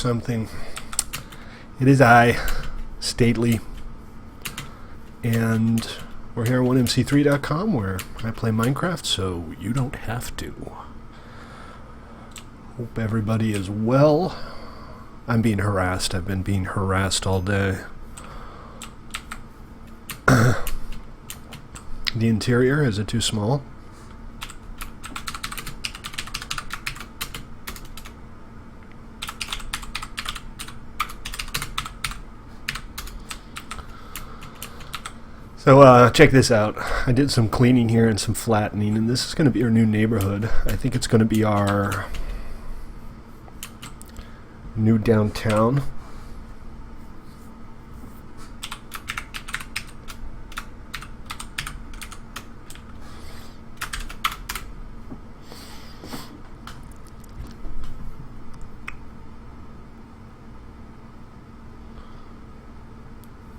something. It is I, Stately, and we're here on 1mc3.com where I play Minecraft so you don't have to. Hope everybody is well. I'm being harassed. I've been being harassed all day. The interior, is it too small? So check this out. I did some cleaning here and some flattening, and this is going to be our new neighborhood. I think it's going to be our new downtown.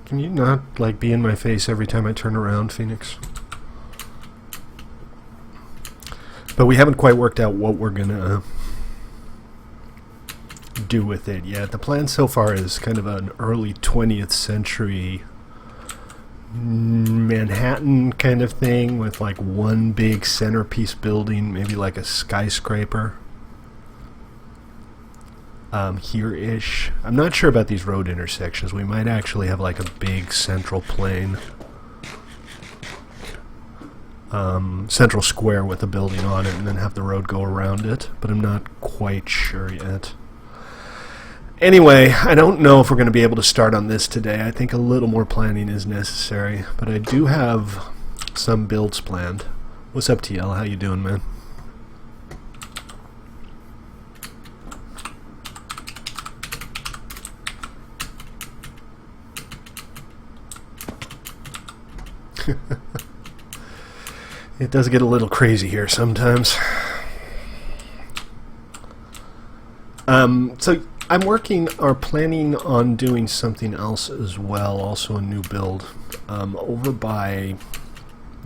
Can you not, like, be in my face every time I turn around, Phoenix? But we haven't quite worked out what we're gonna do with it yet. The plan so far is kind of an early 20th century Manhattan kind of thing with, like, one big centerpiece building, maybe like a skyscraper. Here-ish. I'm not sure about these road intersections. We might actually have like a big central plane. Central square with a building on it and then have the road go around it. But I'm not quite sure yet. Anyway, I don't know if we're going to be able to start on this today. I think a little more planning is necessary. But I do have some builds planned. What's up, TL? How you doing, man? It does get a little crazy here sometimes. So I'm working or planning on doing something else as well, also a new build, over by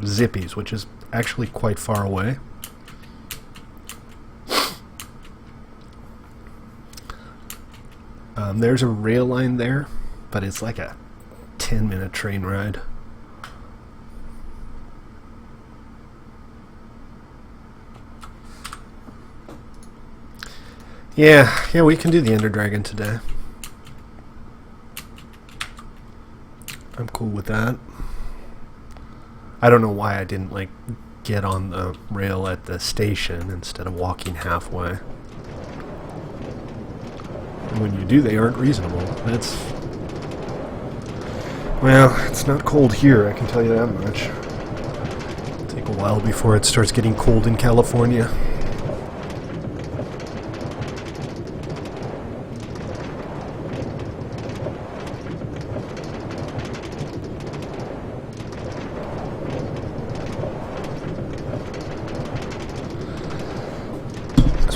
Zippy's, which is actually quite far away. There's a rail line there, but it's like a 10-minute train ride. Yeah, we can do the Ender Dragon today. I'm cool with that. I don't know why I didn't, like, get on the rail at the station instead of walking halfway. And when you do, they aren't reasonable. That's... well, it's not cold here, I can tell you that much. It'll take a while before it starts getting cold in California.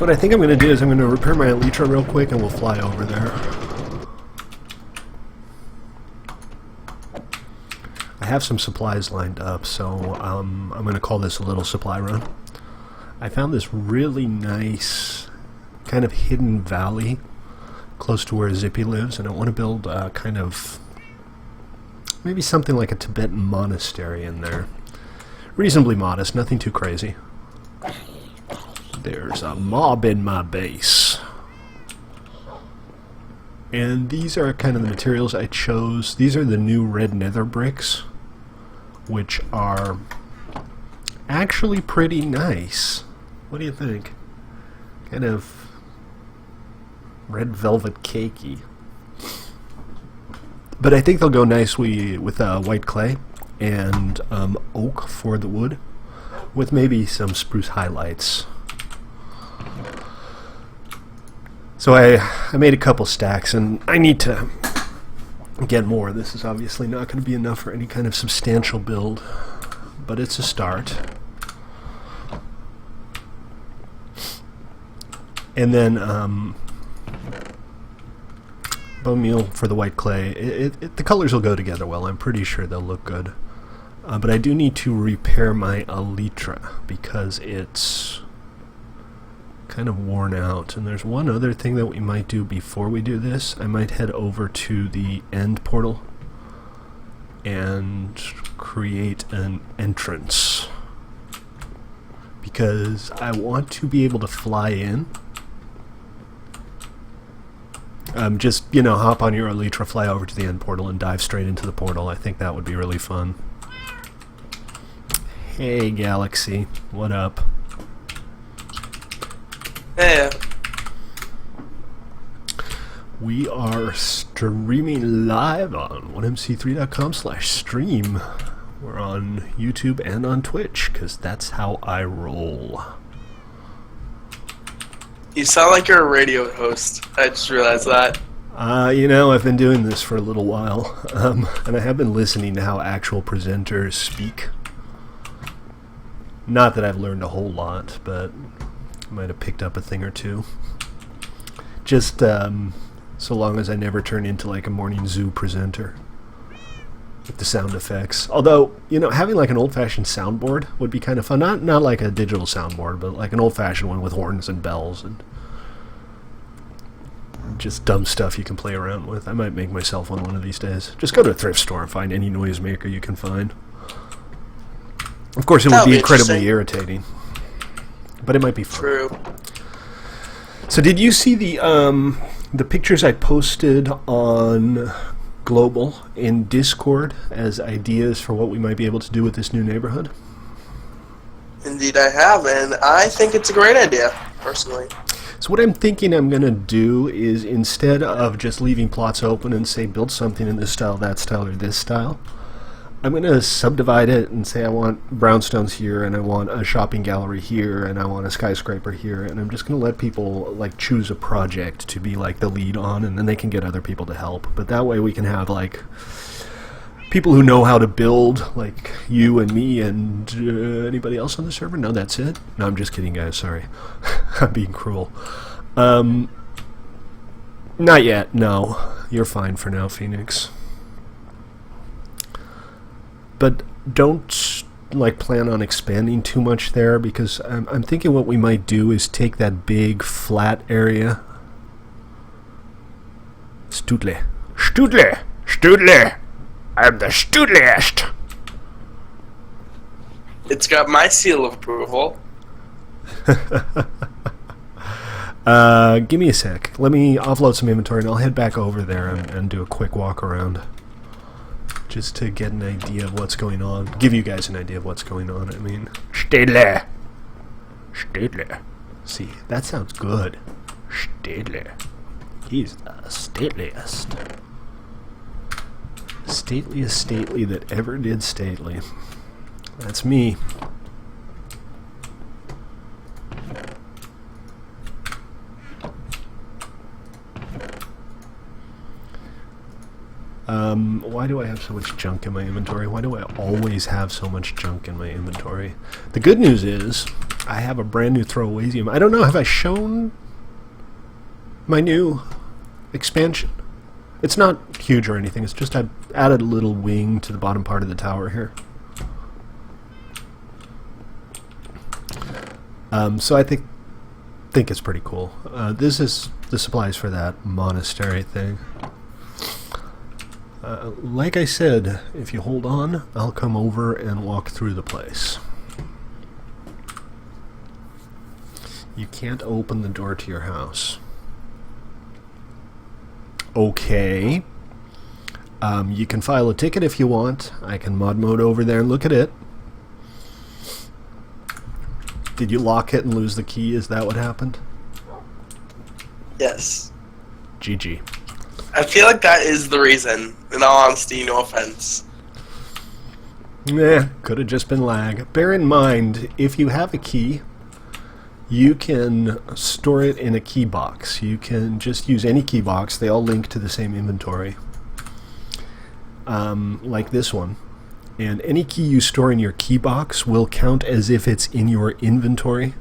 What I think I'm going to do is I'm going to repair my Elytra real quick and we'll fly over there. I have some supplies lined up, so I'm going to call this a little supply run. I found this really nice kind of hidden valley close to where Zippy lives, and I want to build kind of maybe something like a Tibetan monastery in there. Reasonably modest, nothing too crazy. There's a mob in my base. And these are kind of the materials I chose. These are the new red nether bricks, which are actually pretty nice. What do you think? Kind of red velvet cakey. But I think they'll go nicely with white clay and oak for the wood, with maybe some spruce highlights. So I made a couple stacks, and I need to get more. This is obviously not going to be enough for any kind of substantial build, but it's a start. And then bone meal for the white clay. The colors will go together well. I'm pretty sure they'll look good. But I do need to repair my Elytra because it's kind of worn out. And there's one other thing that we might do before we do this. I might head over to the end portal and create an entrance, because I want to be able to fly in. Just, hop on your Elytra, fly over to the end portal, and dive straight into the portal. I think that would be really fun. Hey, Galaxy. What up? Hey. We are streaming live on 1mc3.com/stream. We're on YouTube and on Twitch, because that's how I roll. You sound like you're a radio host. I just realized that. I've been doing this for a little while, and I have been listening to how actual presenters speak. Not that I've learned a whole lot, but I might have picked up a thing or two. Just, so long as I never turn into like a morning zoo presenter with the sound effects. Although, having like an old-fashioned soundboard would be kind of fun. Not like a digital soundboard, but like an old-fashioned one with horns and bells and just dumb stuff you can play around with. I might make myself one of these days. Just go to a thrift store and find any noisemaker you can find. Of course, it would be incredibly irritating, but it might be fun. True. So did you see the pictures I posted on Global in Discord as ideas for what we might be able to do with this new neighborhood? Indeed I have, and I think it's a great idea, personally. So what I'm thinking I'm going to do is, instead of just leaving plots open and say build something in this style, that style, or this style, I'm going to subdivide it and say I want brownstones here, and I want a shopping gallery here, and I want a skyscraper here, and I'm just going to let people like choose a project to be like the lead on, and then they can get other people to help. But that way we can have like people who know how to build, like you and me and anybody else on the server. No, that's it. No, I'm just kidding, guys. Sorry. I'm being cruel. Not yet. No. You're fine for now, Phoenix. But don't plan on expanding too much there, because I'm thinking what we might do is take that big flat area. Studle. I'm the studliest. It's got my seal of approval. Give me a sec. Let me offload some inventory, and I'll head back over there and do a quick walk around. Just to get an idea of what's going on. Give you guys an idea of what's going on, I mean. Stadler. See, that sounds good. Stadler. He's the stateliest. Stateliest stately that ever did stately. That's me. Why do I have so much junk in my inventory? Why do I always have so much junk in my inventory? The good news is, I have a brand new throwawaysum. I don't know, have I shown my new expansion? It's not huge or anything, it's just I added a little wing to the bottom part of the tower here. So I think it's pretty cool. This is the supplies for that monastery thing. Like I said, if you hold on, I'll come over and walk through the place. You can't open the door to your house. Okay. You can file a ticket if you want. I can mod mode over there and look at it. Did you lock it and lose the key? Is that what happened? Yes. GG. I feel like that is the reason, in all honesty, no offense. Could have just been lag. Bear in mind, if you have a key, you can store it in a key box. You can just use any key box. They all link to the same inventory. Like this one. And any key you store in your key box will count as if it's in your inventory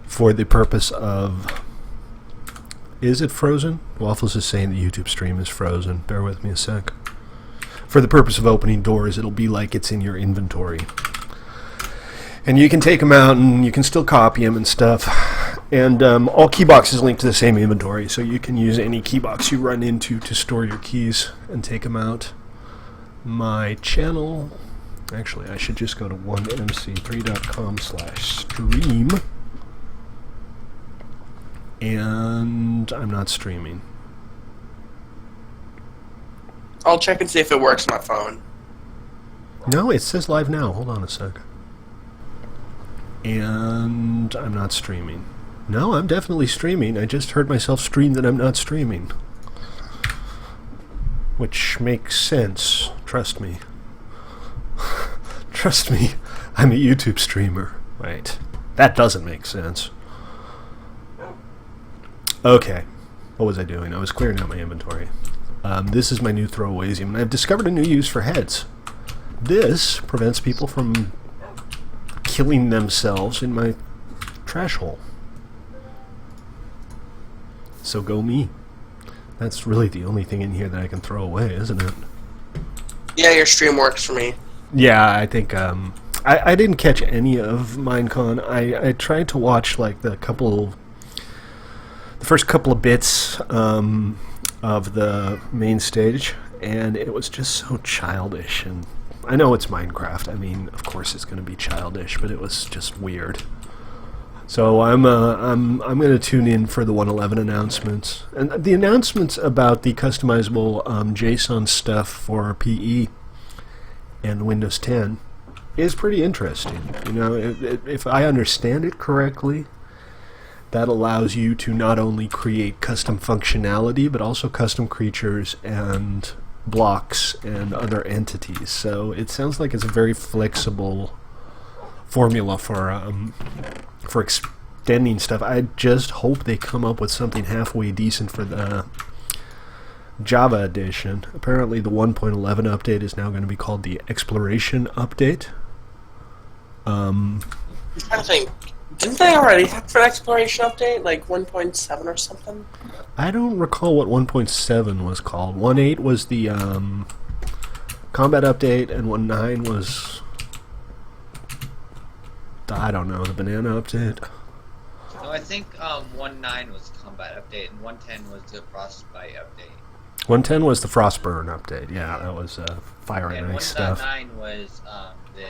for the purpose of... Is it frozen? Waffles is saying the YouTube stream is frozen. Bear with me a sec. For the purpose of opening doors, it'll be like it's in your inventory. And you can take them out and you can still copy them and stuff. And all key boxes link to the same inventory, so you can use any key box you run into to store your keys and take them out. My channel, actually, I should just go to 1mc3.com/stream, and I'm not streaming. I'll check and see if it works on my phone. No, it says live now. Hold on a sec. And I'm not streaming. No, I'm definitely streaming. I just heard myself stream that I'm not streaming. Which makes sense. Trust me. Trust me. I'm a YouTube streamer. Wait. That doesn't make sense. Okay. What was I doing? I was clearing out my inventory. This is my new throwaways, and I've discovered a new use for heads. This prevents people from killing themselves in my trash hole. So go me. That's really the only thing in here that I can throw away, isn't it? Yeah, your stream works for me. Yeah, I think I didn't catch any of Minecon. I tried to watch like the first couple of bits of the main stage, and it was just so childish. And I know it's Minecraft. I mean, of course it's going to be childish, but it was just weird. So I'm going to tune in for the 111 announcements, and the announcements about the customizable JSON stuff for PE and Windows 10 is pretty interesting. You know, if I understand it correctly, that allows you to not only create custom functionality, but also custom creatures and blocks and other entities. So it sounds like it's a very flexible formula for extending stuff. I just hope they come up with something halfway decent for the Java edition. Apparently the 1.11 update is now going to be called the Exploration Update. I'm trying to think. Didn't they already have an Exploration Update, like 1.7 or something? I don't recall what 1.7 was called. 1.8 was the Combat Update, and 1.9 was, I don't know, the Banana Update. No, I think 1.9 was Combat Update, and 1.10 was the Frostbite Update. 1.10 was the Frostburn Update. Yeah, that was Fire and Ice stuff. 1.9 was the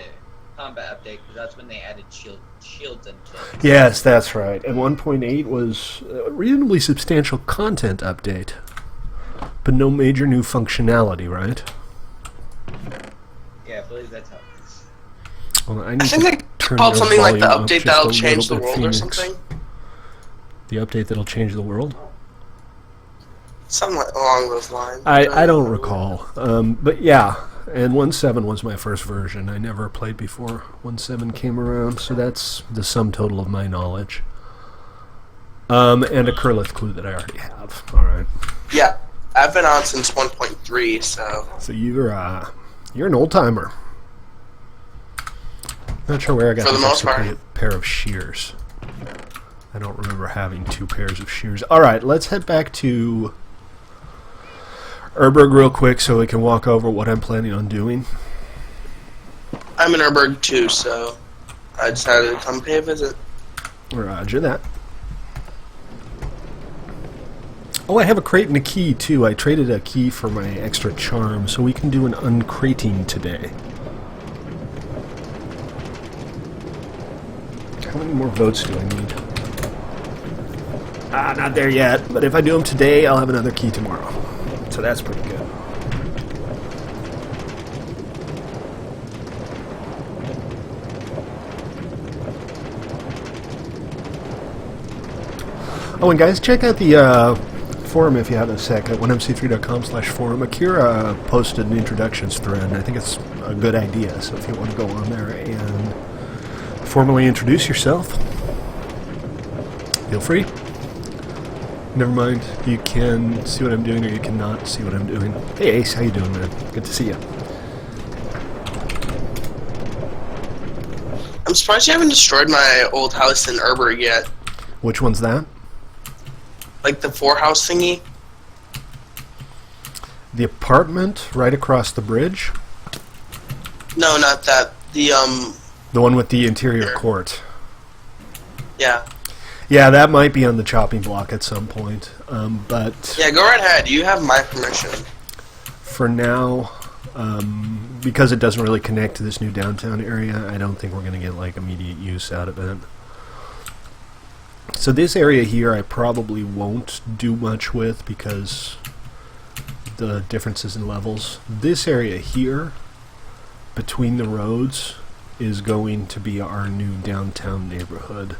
Combat Update, because that's when they added shields and kills. Yes, that's right. And 1.8 was a reasonably substantial content update, but no major new functionality, right? Yeah, I believe that's how it is. Well, I think they called something like the update that'll change the world or something. The update that'll change the world? Something along those lines. I don't recall. But yeah, and 1.7 was my first version. I never played before 1.7 came around, so that's the sum total of my knowledge. And a Curlith clue that I already have. Alright. Yeah, I've been on since 1.3, so... So you're an old-timer. Not sure where I got this extra pair of shears. I don't remember having two pairs of shears. Alright, let's head back to Urberg real quick so we can walk over what I'm planning on doing. I'm in Urberg too, so I decided to come pay a visit. Roger that. Oh, I have a crate and a key too. I traded a key for my extra charm, so we can do an uncrating today. How many more votes do I need? Not there yet, but if I do them today, I'll have another key tomorrow. So that's pretty good. Oh, and guys, check out the forum if you have a sec at 1mc3.com/forum. Akira posted an introductions thread, and I think it's a good idea. So if you want to go on there and formally introduce yourself, feel free. Never mind, you can see what I'm doing or you cannot see what I'm doing. Hey Ace, how you doing, man? Good to see you. I'm surprised you haven't destroyed my old house in Urberg yet. Which one's that? Like the 4-house thingy? The apartment right across the bridge? No, not that. The one with the interior court. Yeah. Yeah, that might be on the chopping block at some point. But Yeah, go right ahead. You have my permission. for now, because it doesn't really connect to this new downtown area, I don't think we're going to get like immediate use out of it. So this area here I probably won't do much with because the differences in levels. This area here, between the roads, is going to be our new downtown neighborhood.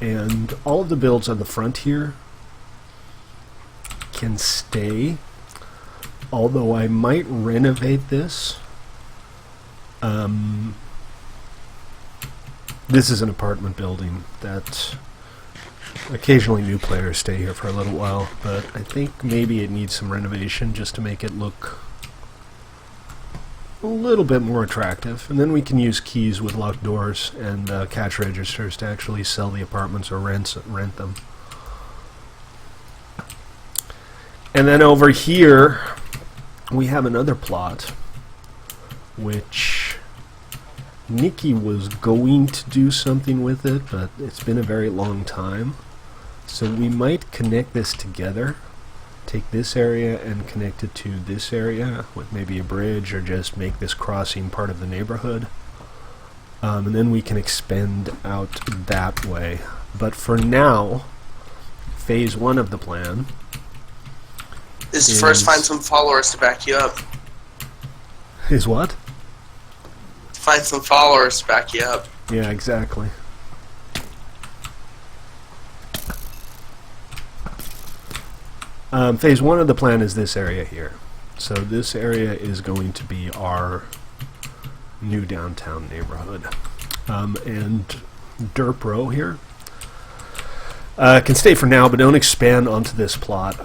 And all of the builds on the front here can stay, although I might renovate this. This is an apartment building that occasionally new players stay here for a little while, but I think maybe it needs some renovation just to make it look a little bit more attractive. And then we can use keys with locked doors and cash registers to actually sell the apartments or rent them. And then over here we have another plot which Nikki was going to do something with it, but it's been a very long time. So we might connect this together. Take this area and connect it to this area with maybe a bridge, or just make this crossing part of the neighborhood. And then we can expand out that way. But for now, phase 1 of the plan is first find some followers to back you up. Is what? Find some followers to back you up. Yeah, exactly. Phase 1 of the plan is this area here. So this area is going to be our new downtown neighborhood. And Derp Row here can stay for now, but don't expand onto this plot.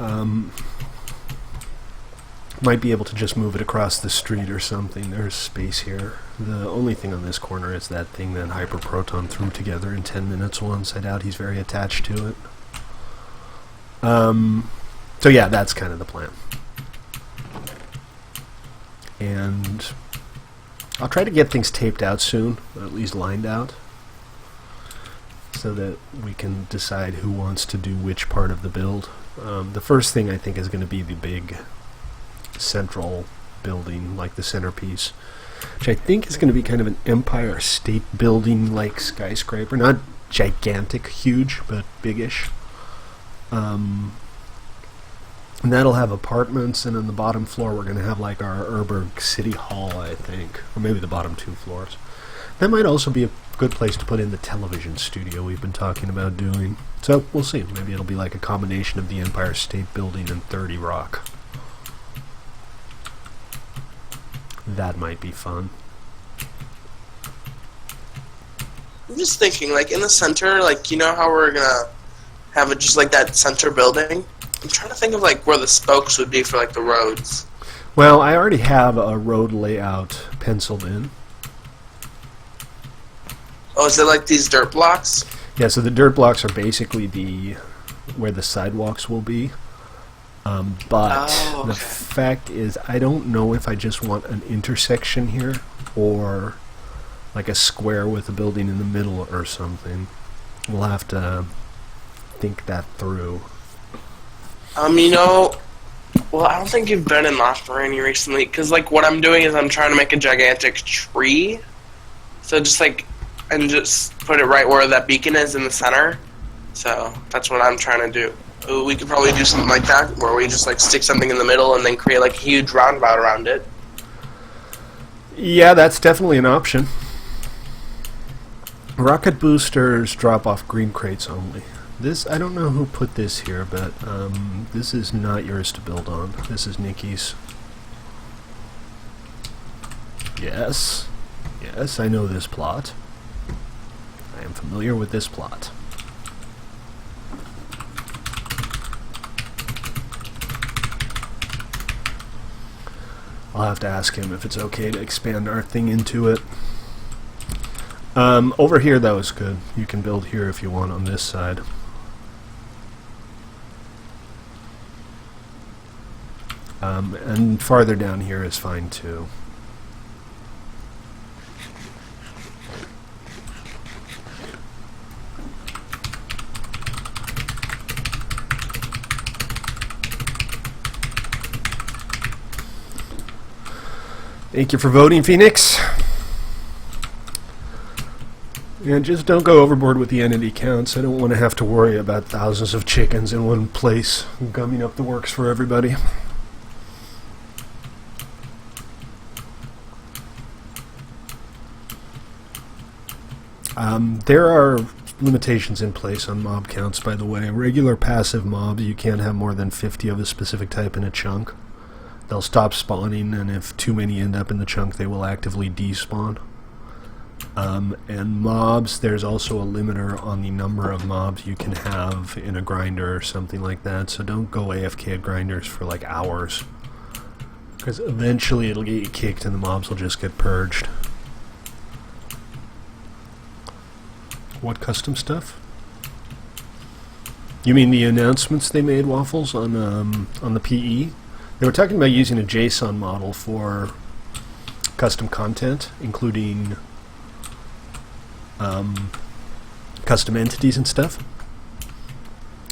Might be able to just move it across the street or something. There's space here. The only thing on this corner is that thing that Hyperproton threw together in 10 minutes once. I doubt he's very attached to it. So yeah, that's kind of the plan. And I'll try to get things taped out soon, or at least lined out, so that we can decide who wants to do which part of the build. The first thing I think is going to be the big central building, like the centerpiece, which I think is going to be kind of an Empire State Building like skyscraper. Not gigantic, huge, but biggish. And that'll have apartments, and on the bottom floor we're going to have like our Urberg City Hall, I think, or maybe the bottom 2 floors. That might also be a good place to put in the television studio we've been talking about doing. So we'll see. Maybe it'll be like a combination of the Empire State Building and 30 Rock. That might be fun. I'm just thinking, like, in the center, like, you know how we're gonna have it just like that center building? I'm trying to think of, like, where the spokes would be for, like, the roads. Well, I already have a road layout penciled in. Oh, is it like these dirt blocks? Yeah, so the dirt blocks are basically where the sidewalks will be. But the fact is, I don't know if I just want an intersection here, or like a square with a building in the middle or something. We'll have to think that through. You know, well, I don't think you've been in Lost Marine recently, because, like, what I'm doing is I'm trying to make a gigantic tree. So just, like, and just put it right where that beacon is in the center. So that's what I'm trying to do. We could probably do something like that, where we just, like, stick something in the middle and then create, like, a huge roundabout around it. Yeah, that's definitely an option. Rocket boosters drop off green crates only. This, I don't know who put this here, but this is not yours to build on. This is Nikki's. Yes. Yes, I know this plot. I am familiar with this plot. I'll have to ask him if it's okay to expand our thing into it. Over here, though, is good. You can build here if you want on this side. And farther down here is fine, too. Thank you for voting, Phoenix. And just don't go overboard with the entity counts. I don't want to have to worry about thousands of chickens in one place gumming up the works for everybody. There are limitations in place on mob counts, by the way. Regular passive mobs, you can't have more than 50 of a specific type in a chunk. They'll stop spawning, and if too many end up in the chunk, they will actively despawn. And mobs, there's also a limiter on the number of mobs you can have in a grinder or something like that, so don't go AFK at grinders for like hours, because eventually it'll get you kicked and the mobs will just get purged. What custom stuff? You mean the announcements they made, Waffles, on the PE? They were talking about using a JSON model for custom content, including custom entities and stuff.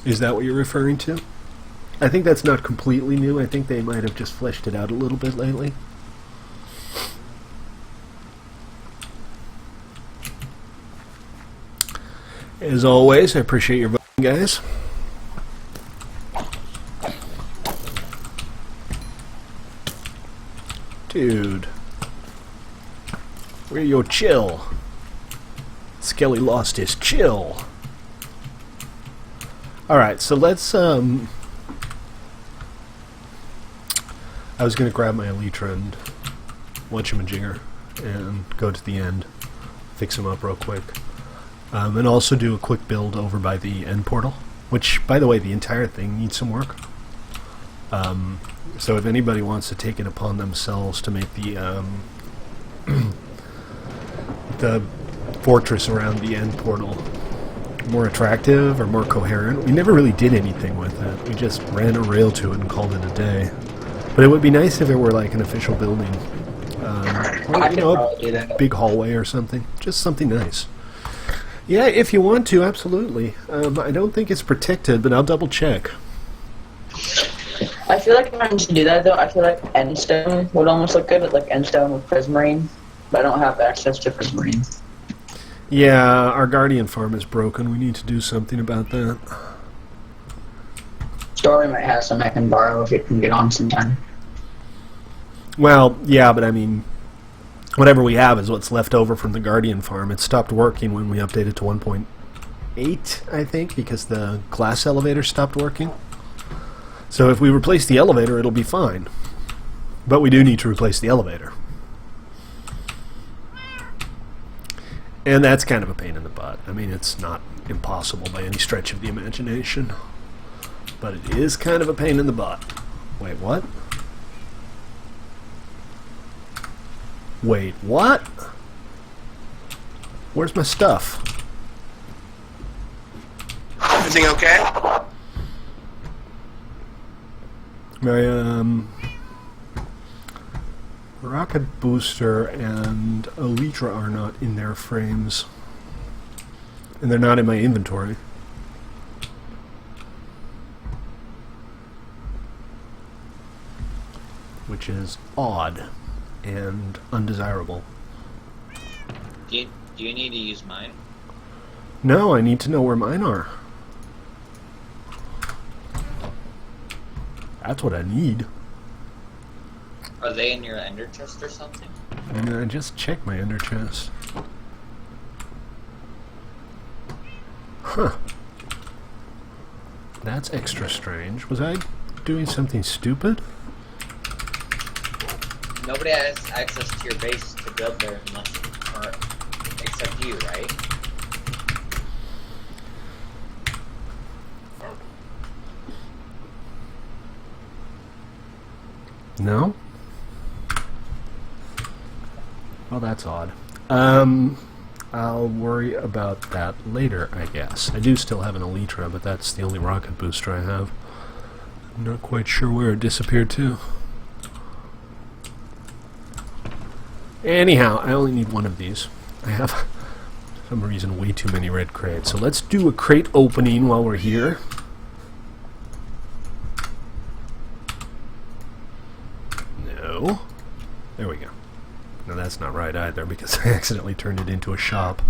Is that what you're referring to? I think that's not completely new. I think they might have just fleshed it out a little bit lately. As always, I appreciate your voting, guys. Dude. Where your chill? Skelly lost his chill. Alright, so let's, I was going to grab my Elytra and whatchamajigger and go to the end, fix him up real quick. And also do a quick build over by the end portal, which, by the way, the entire thing needs some work. So if anybody wants to take it upon themselves to make the the fortress around the end portal more attractive or more coherent, we never really did anything with it. We just ran a rail to it and called it a day. But it would be nice if it were like an official building, or, you know, a big hallway or something. Just something nice. Yeah, if you want to, absolutely. I don't think it's protected, but I'll double check. I feel like if I was to do that, though, I feel like Endstone would almost look good, like Endstone with Prismarine, but I don't have access to Prismarine. Yeah, our Guardian farm is broken. We need to do something about that. Story might have some I can borrow if it can get on sometime. Well, yeah, but I mean, whatever we have is what's left over from the Guardian farm. It stopped working when we updated to 1.8, I think, because the glass elevator stopped working. So if we replace the elevator, it'll be fine. But we do need to replace the elevator. And that's kind of a pain in the butt. I mean, it's not impossible by any stretch of the imagination. But it is kind of a pain in the butt. Wait, what? Wait, what? Where's my stuff? Everything okay? My, rocket booster and Elytra are not in their frames. And they're not in my inventory. Which is odd and undesirable. Do you need to use mine? No, I need to know where mine are. That's what I need. Are they in your ender chest or something? And I just checked my ender chest. Huh. That's extra strange. Was I doing something stupid? Nobody has access to your base to build there unless, or except you, right? No? Well, that's odd. I'll worry about that later, I guess. I do still have an Elytra, but that's the only rocket booster I have. I'm not quite sure where it disappeared to. Anyhow, I only need one of these. I have, for some reason, way too many red crates. So let's do a crate opening while we're here. No. There we go. No, that's not right either, because I accidentally turned it into a shop.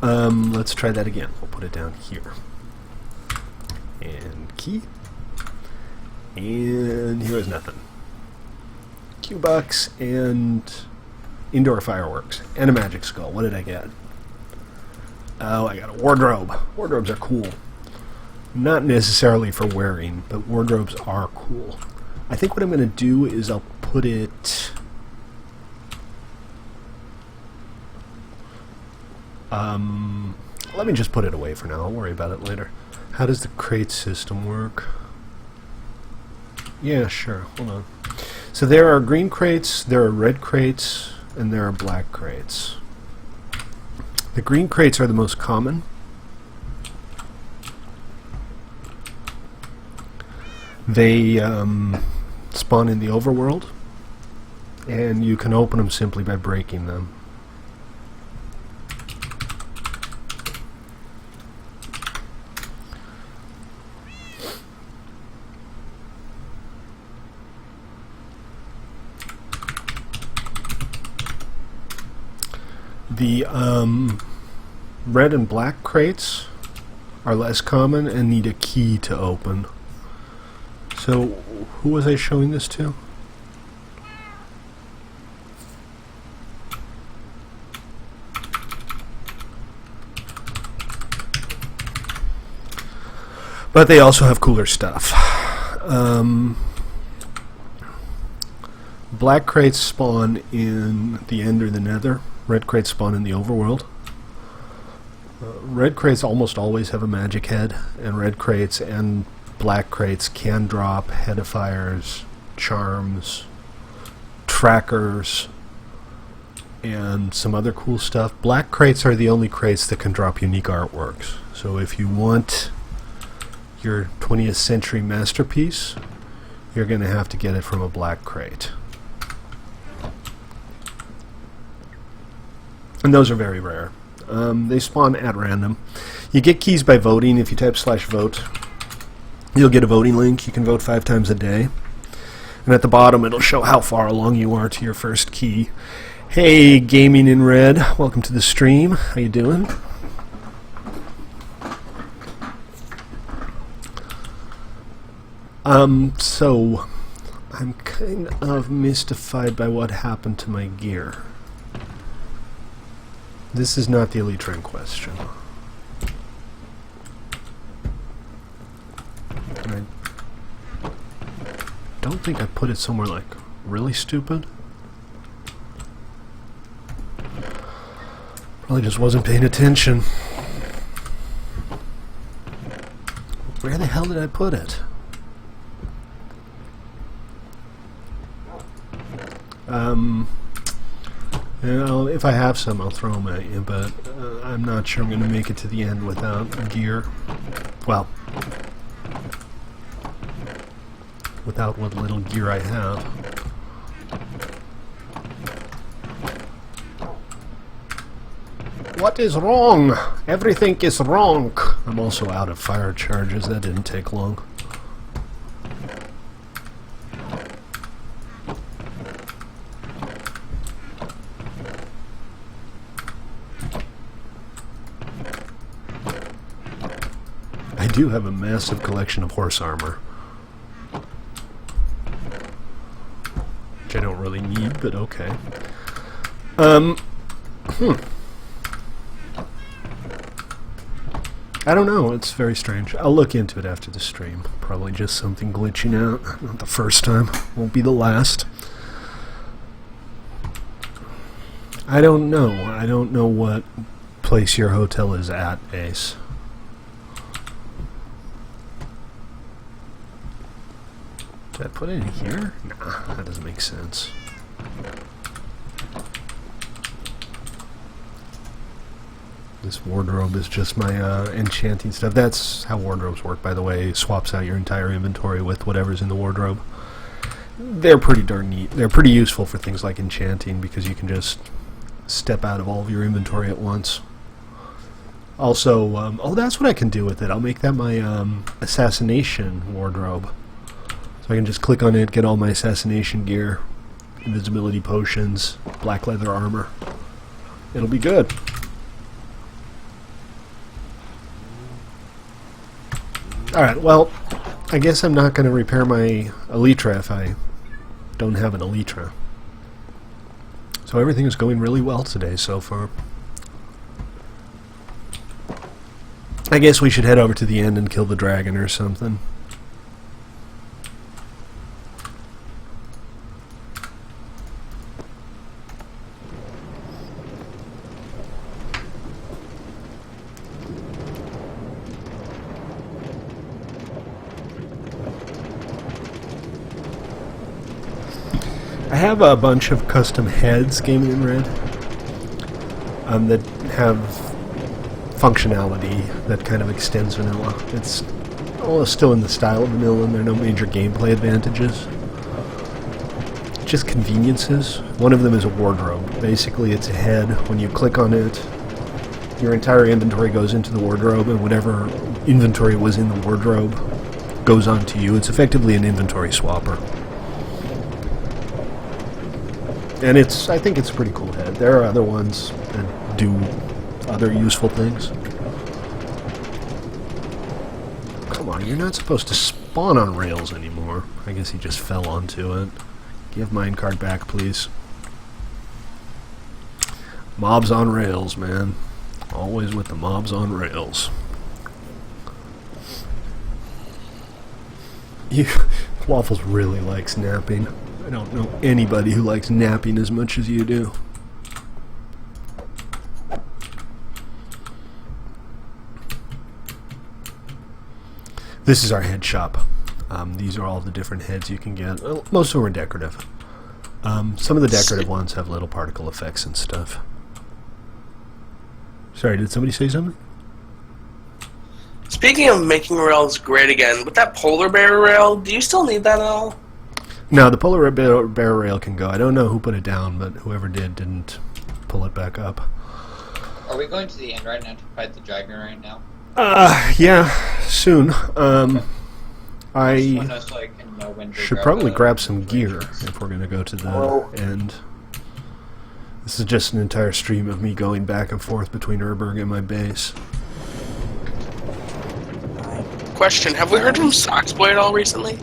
Let's try that again. We'll put it down here. And key. And here is nothing. Q-Bucks and indoor fireworks. And a magic skull. What did I get? Oh, I got a wardrobe. Wardrobes are cool. Not necessarily for wearing, but wardrobes are cool. I think what I'm going to do is I'll put it... let me just put it away for now. I'll worry about it later. How does the crate system work? Yeah, sure. Hold on. So there are green crates, there are red crates, and there are black crates. The green crates are the most common. They spawn in the overworld, and you can open them simply by breaking them. The red and black crates are less common and need a key to open. So, who was I showing this to? But they also have cooler stuff. Black crates spawn in the End or the Nether. Red crates spawn in the overworld. Red crates almost always have a magic head, and red crates and black crates can drop headifiers, charms, trackers, and some other cool stuff. Black crates are the only crates that can drop unique artworks. So if you want your 20th century masterpiece, you're going to have to get it from a black crate. And those are very rare. They spawn at random. You get keys by voting. If you type /vote, you'll get a voting link. You can vote 5 times a day. And at the bottom, it'll show how far along you are to your first key. Hey, Gaming in Red. Welcome to the stream. How you doing? So, I'm kind of mystified by what happened to my gear. This is not the Elytra in question. And I don't think I put it somewhere like really stupid. Probably just wasn't paying attention. Where the hell did I put it? Well, if I have some, I'll throw them at you, but I'm not sure I'm going to make it to the end without gear. Well, without what little gear I have. What is wrong? Everything is wrong. I'm also out of fire charges. That didn't take long. I do have a massive collection of horse armor, which I don't really need, but okay. I don't know, it's very strange. I'll look into it after the stream. Probably just something glitching out. Not the first time, won't be the last. I don't know what place your hotel is at, Ace. Did I put it in here? Nah, that doesn't make sense. This wardrobe is just my enchanting stuff. That's how wardrobes work, by the way. It swaps out your entire inventory with whatever's in the wardrobe. They're pretty darn neat. They're pretty useful for things like enchanting because you can just step out of all of your inventory at once. Also, oh, that's what I can do with it. I'll make that my assassination wardrobe. So I can just click on it, get all my assassination gear, invisibility potions, black leather armor. It'll be good. Alright, well, I guess I'm not going to repair my Elytra if I don't have an Elytra. So everything is going really well today so far. I guess we should head over to the end and kill the dragon or something. I have a bunch of custom heads, Gaming in Red, that have functionality that kind of extends vanilla. It's still in the style of vanilla, and there are no major gameplay advantages. Just conveniences. One of them is a wardrobe. Basically, it's a head. When you click on it, your entire inventory goes into the wardrobe, and whatever inventory was in the wardrobe goes onto you. It's effectively an inventory swapper. And I think it's a pretty cool head. There are other ones that do other useful things. Come on, you're not supposed to spawn on rails anymore. I guess he just fell onto it. Give minecart back, please. Mobs on rails, man. Always with the mobs on rails. Waffles really likes napping. I don't know anybody who likes napping as much as you do. This is our head shop. These are all the different heads you can get. Well, most of them are decorative. Some of the decorative ones have little particle effects and stuff. Sorry, did somebody say something? Speaking of making rails great again, with that polar bear rail, do you still need that at all? No, the polar bear rail can go. I don't know who put it down, but whoever didn't pull it back up. Are we going to the end right now to fight the dragon right now? Yeah, soon. I should probably grab some gear if we're going to go to the end. This is just an entire stream of me going back and forth between Urberg and my base. Question, have we heard from Soxboy at all recently?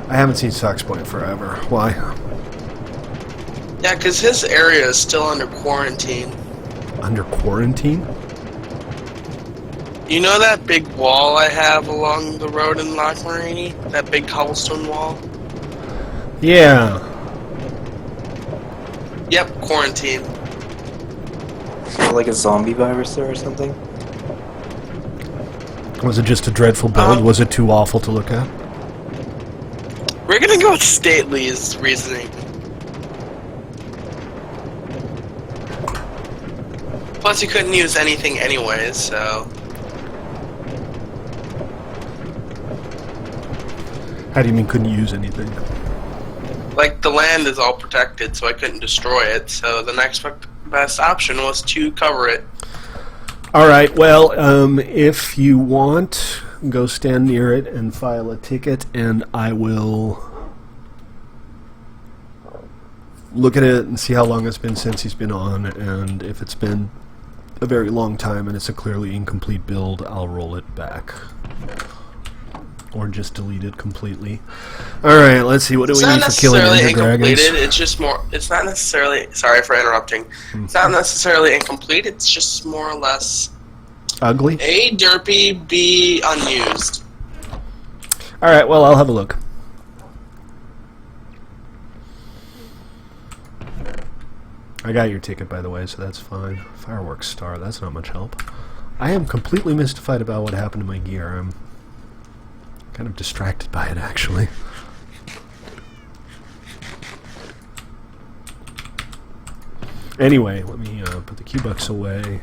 I haven't seen Soxboy in forever. Why? Yeah, because his area is still under quarantine. Under quarantine? You know that big wall I have along the road in Lochmarini? That big cobblestone wall? Yeah. Yep, quarantine. Like a zombie virus there or something? Was it just a dreadful build? Was it too awful to look at? We're gonna go with Stately's reasoning. Plus, you couldn't use anything anyways, so... How do you mean couldn't use anything? Like, the land is all protected, so I couldn't destroy it, so the next best option was to cover it. Alright, well, if you want, go stand near it and file a ticket, and I will look at it and see how long it's been since he's been on, and if it's been a very long time and it's a clearly incomplete build, I'll roll it back. Or just delete it completely. Alright, let's see, what do we need for killing Ender Dragons? It's just more, it's not necessarily, sorry for interrupting, it's not necessarily incomplete, it's just more or less ugly? A, derpy, B, unused. Alright, well, I'll have a look. I got your ticket, by the way, so that's fine. Fireworks star, that's not much help. I am completely mystified about what happened to my gear. I'm kind of distracted by it, actually. Anyway, let me put the Q-Bucks away.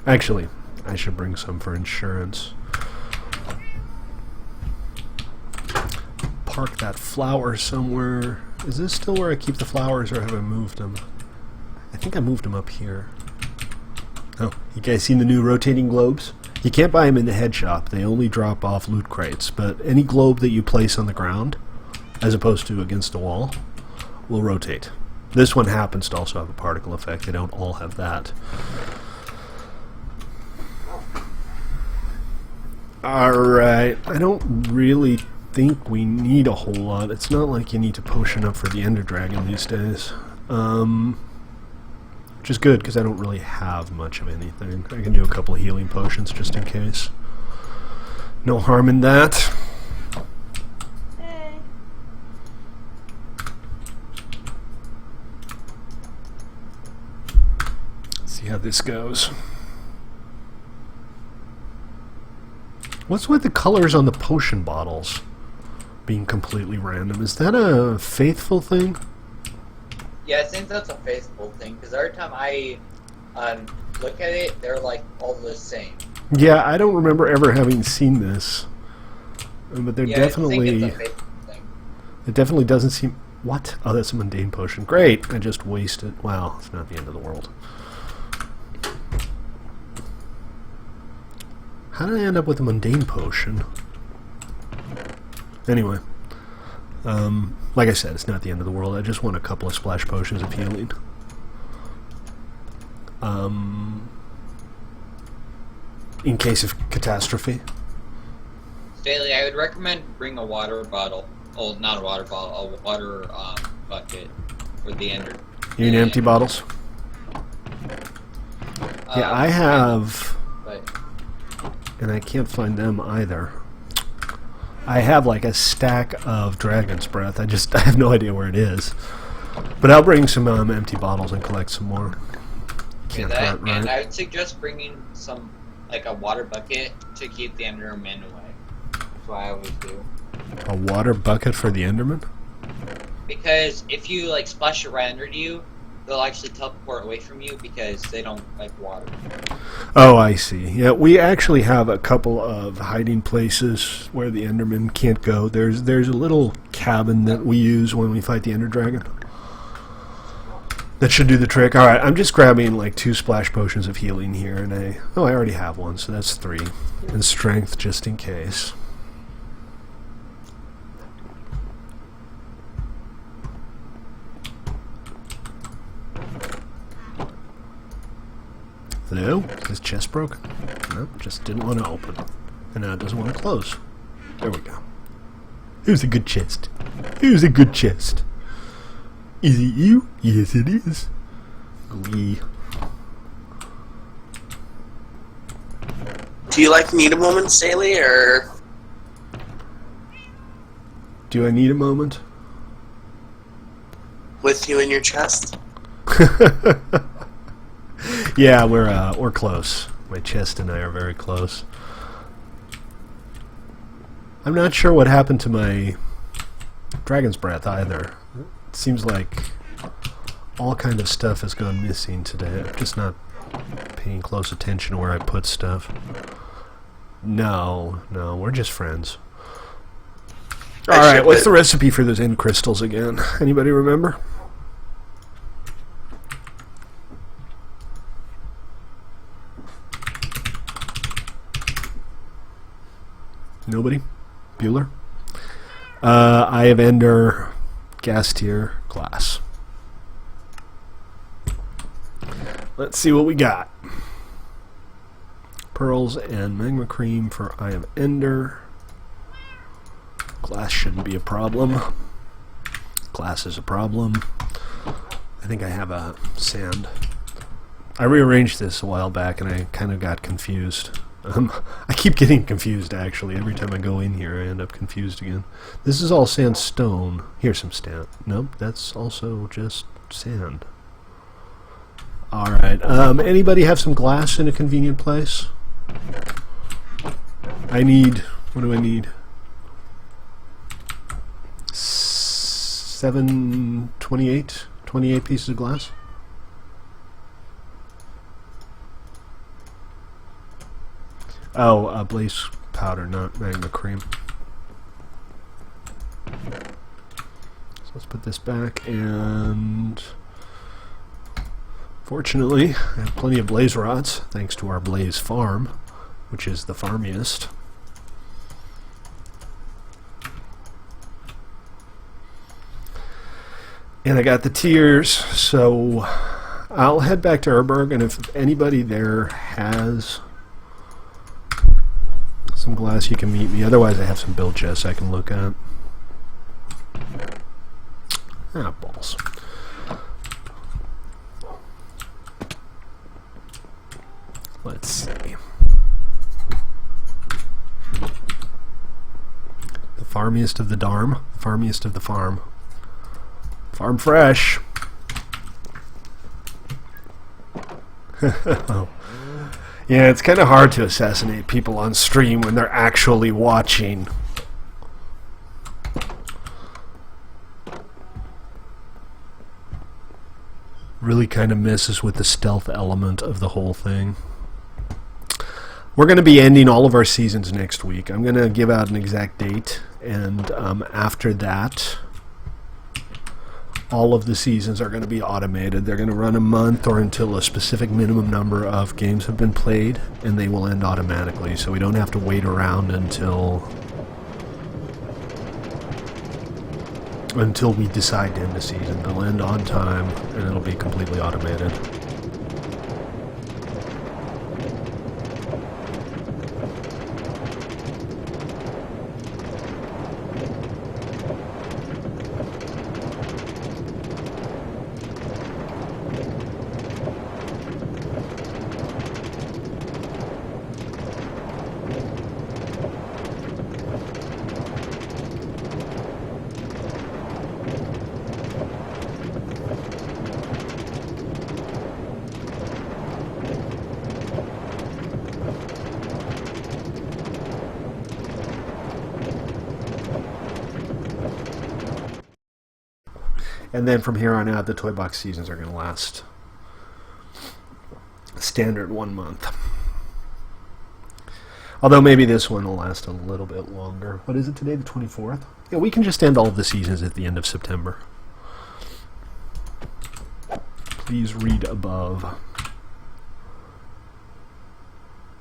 Actually, I should bring some for insurance. Park that flower somewhere. Is this still where I keep the flowers, or have I moved them? I think I moved them up here. Oh, you guys seen the new rotating globes? You can't buy them in the head shop. They only drop off loot crates. But any globe that you place on the ground, as opposed to against a wall, will rotate. This one happens to also have a particle effect. They don't all have that. Alright, I don't really think we need a whole lot. It's not like you need to potion up for the Ender Dragon these days. Which is good, because I don't really have much of anything. I can do a couple of healing potions just in case. No harm in that. See how this goes. What's with the colors on the potion bottles being completely random? Is that a faithful thing? Yeah, I think that's a faithful thing, because every time I look at it, they're like all the same. Yeah, I don't remember ever having seen this. But they're definitely... I think it's a faithful thing. It definitely doesn't seem... What? Oh, that's a mundane potion. Great! I just wasted... Wow, it's not the end of the world. How did I end up with a mundane potion? Anyway. Like I said, it's not the end of the world. I just want a couple of splash potions of healing. In case of catastrophe. Staley, I would recommend bring a water bottle. Oh, not a water bottle, a water bucket for the ender. You need empty bottles? Yeah, I have... But And I can't find them either. I have like a stack of Dragon's Breath. I have no idea where it is. But I'll bring some empty bottles and collect some more. Can't hurt, right? And I would suggest bringing some, like a water bucket to keep the Enderman away. That's what I always do. A water bucket for the Enderman? Because if you like splash it right under you, they'll actually teleport away from you because they don't like water. Oh, I see. Yeah, we actually have a couple of hiding places where the Enderman can't go. There's a little cabin that we use when we fight the Ender Dragon. That should do the trick. Alright, I'm just grabbing like 2 splash potions of healing here, and I already have one, so that's 3. And strength just in case. Hello? Is this chest broken? Nope, just didn't want to open. And now it doesn't want to close. There we go. Here's a good chest. Here's a good chest. Is it you? Yes, it is. Glee. Do you like need a moment, Staley, or Do I need a moment? with you in your chest? Yeah, we're close. My chest and I are very close. I'm not sure what happened to my Dragon's Breath either. It seems like all kind of stuff has gone missing today. I'm just not paying close attention where I put stuff. No, we're just friends. Alright, what's the recipe for those end crystals again? Anybody remember? Nobody? Bueller? I have Ender, Gas Tier, Glass. Let's see what we got. Pearls and Magma Cream for Eye of Ender. Glass shouldn't be a problem. Glass is a problem. I think I have a sand. I rearranged this a while back and I kind of got confused. I keep getting confused, actually. Every time I go in here, I end up confused again. This is all sandstone. Here's some sand. Nope, that's also just sand. Alright, anybody have some glass in a convenient place? I need... What do I need? 728? 28 pieces of glass? Oh, blaze powder, not magma cream. So let's put this back, and fortunately, I have plenty of blaze rods, thanks to our blaze farm, which is the farmiest. And I got the tiers, so I'll head back to Urberg, and if anybody there has some glass, you can meet me. Otherwise, I have some build chests I can look at. Ah, balls. Let's see. The farmiest of the darm, the farmiest of the farm. Farm fresh. Oh. Yeah, it's kind of hard to assassinate people on stream when they're actually watching. Really kind of messes with the stealth element of the whole thing. We're going to be ending all of our seasons next week. I'm going to give out an exact date, and after that, all of the seasons are going to be automated. They're going to run a month or until a specific minimum number of games have been played, and they will end automatically, so we don't have to wait around until we decide to end the season. They'll end on time, and it'll be completely automated. And then from here on out, the toy box seasons are going to last standard 1 month. Although maybe this one will last a little bit longer. What is it today, the 24th? Yeah, we can just end all of the seasons at the end of September. Please read above.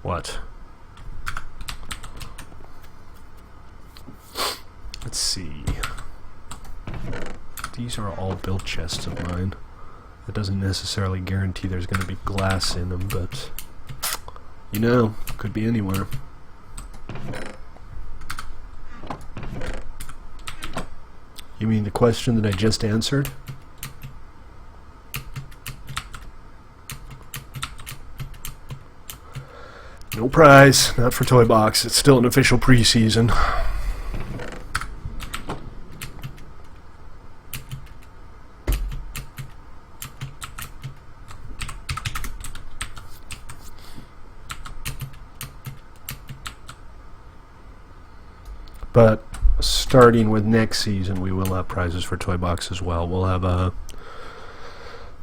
What? Let's see. These are all build chests of mine. That doesn't necessarily guarantee there's going to be glass in them, but you know, could be anywhere. You mean the question that I just answered? No prize, not for Toy Box. It's still an official preseason. But starting with next season, we will have prizes for Toy Box as well. We'll have a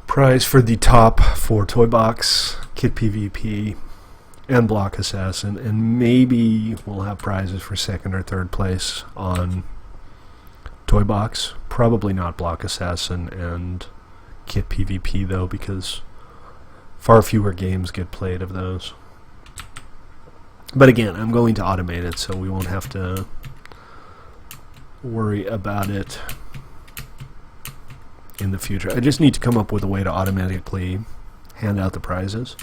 prize for the top 4 Toy Box, Kit PvP, and Block Assassin, and maybe we'll have prizes for 2nd or 3rd place on Toy Box. Probably not Block Assassin and Kit PvP though, because far fewer games get played of those. But again, I'm going to automate it, so we won't have to worry about it in the future. I just need to come up with a way to automatically hand out the prizes,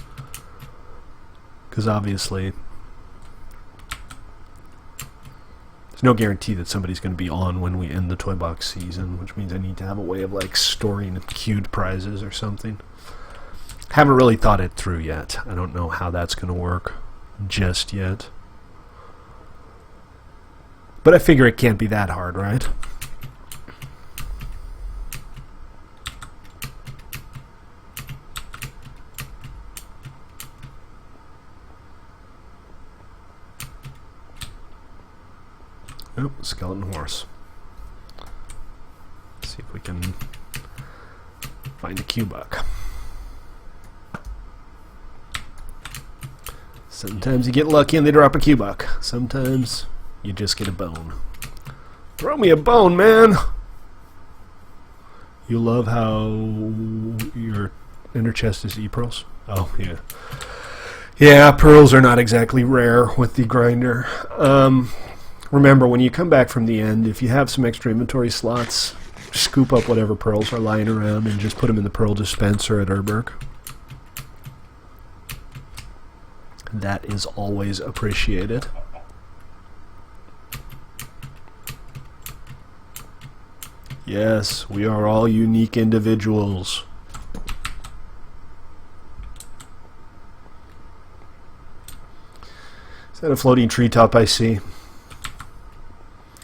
because obviously there's no guarantee that somebody's going to be on when we end the Toy Box season, which means I need to have a way of like storing queued prizes or something. Haven't really thought it through yet. I don't know how that's going to work just yet. But I figure it can't be that hard, right? Oh, skeleton horse. Let's see if we can find a Q-buck. Sometimes you get lucky and they drop a Q-buck. Sometimes you just get a bone. Throw me a bone, man! You love how your inner chest is E-pearls? Oh, yeah. Yeah, pearls are not exactly rare with the grinder. Remember, when you come back from the end, if you have some extra inventory slots, scoop up whatever pearls are lying around and just put them in the pearl dispenser at Urberg. That is always appreciated. Yes, we are all unique individuals. Is that a floating treetop I see?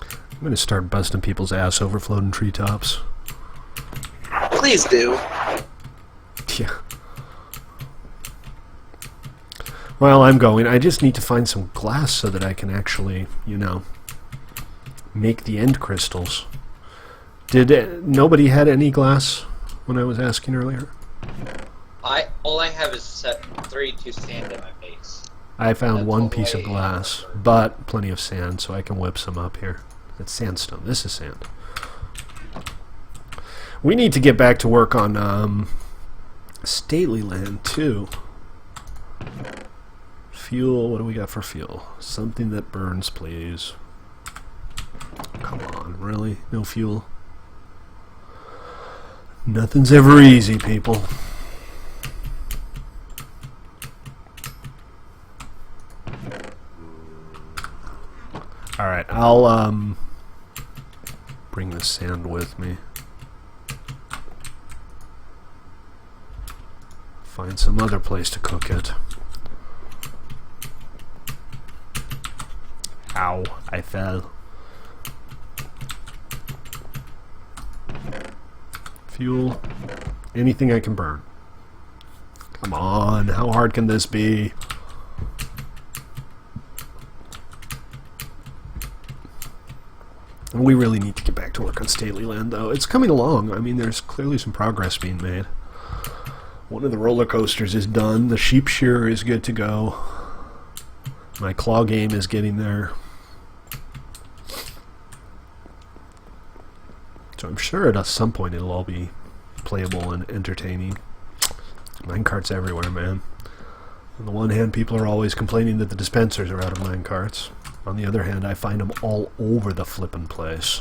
I'm going to start busting people's ass over floating treetops. Please do. Yeah. Well, I'm going. I just need to find some glass so that I can actually, you know, make the end crystals. Did nobody had any glass when I was asking earlier? All I have is set 32 sand in my base. I found That's one all piece of I- glass, but plenty of sand, so I can whip some up here. That's sandstone. This is sand. We need to get back to work on Stately Land too. Fuel. What do we got for fuel? Something that burns, please. Come on, really? No fuel? Nothing's ever easy, people. Alright, I'll bring the sand with me. Find some other place to cook it. Ow, I fell. Fuel. Anything I can burn. Come on, how hard can this be? We really need to get back to work on Stately Land, though. It's coming along. I mean, there's clearly some progress being made. One of the roller coasters is done. The sheep shearer is good to go. My claw game is getting there. So I'm sure at some point it'll all be playable and entertaining. Minecarts everywhere, man. On the one hand, people are always complaining that the dispensers are out of minecarts. On the other hand, I find them all over the flippin' place.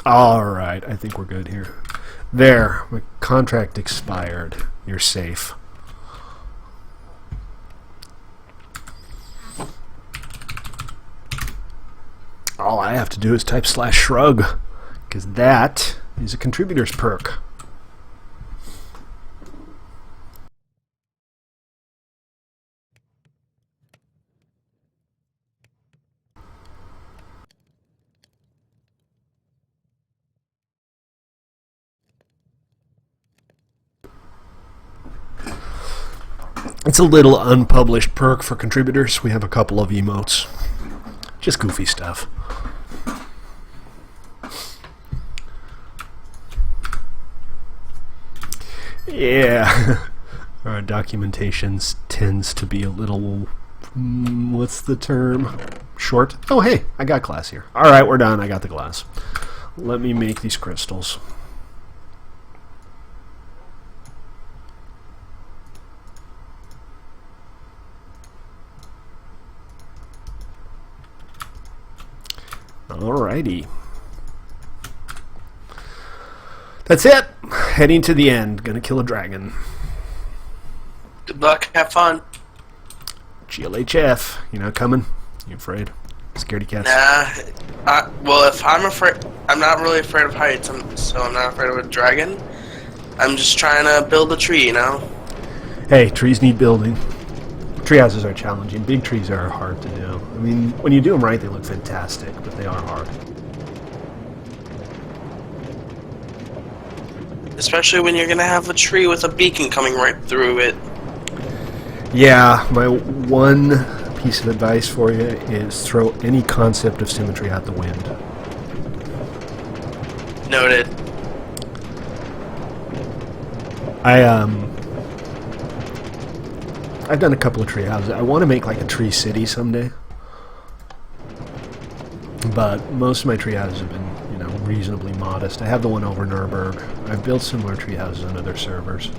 Alright, I think we're good here. There, my contract expired. You're safe. All I have to do is type /shrug, because that is a contributor's perk. It's a little unpublished perk for contributors. We have a couple of emotes. Just goofy stuff. Yeah. Our documentation tends to be a little... what's the term? Short? Oh, hey, I got glass here. Alright, we're done. I got the glass. Let me make these crystals. Alrighty. That's it. Heading to the end. Gonna kill a dragon. Good luck. Have fun. GLHF. You not coming? You afraid? Scaredy cats? Nah. Well, if I'm afraid, I'm not really afraid of heights, so I'm not afraid of a dragon. I'm just trying to build a tree, you know? Hey, trees need building. Tree houses are challenging. Big trees are hard to do. I mean, when you do them right, they look fantastic, but they are hard. Especially when you're gonna have a tree with a beacon coming right through it. Yeah, my one piece of advice for you is throw any concept of symmetry out the wind. Noted. I've done a couple of tree houses. I want to make like a tree city someday. But most of my tree houses have been, you know, reasonably modest. I have the one over in Urberg. I've built similar tree houses on other servers.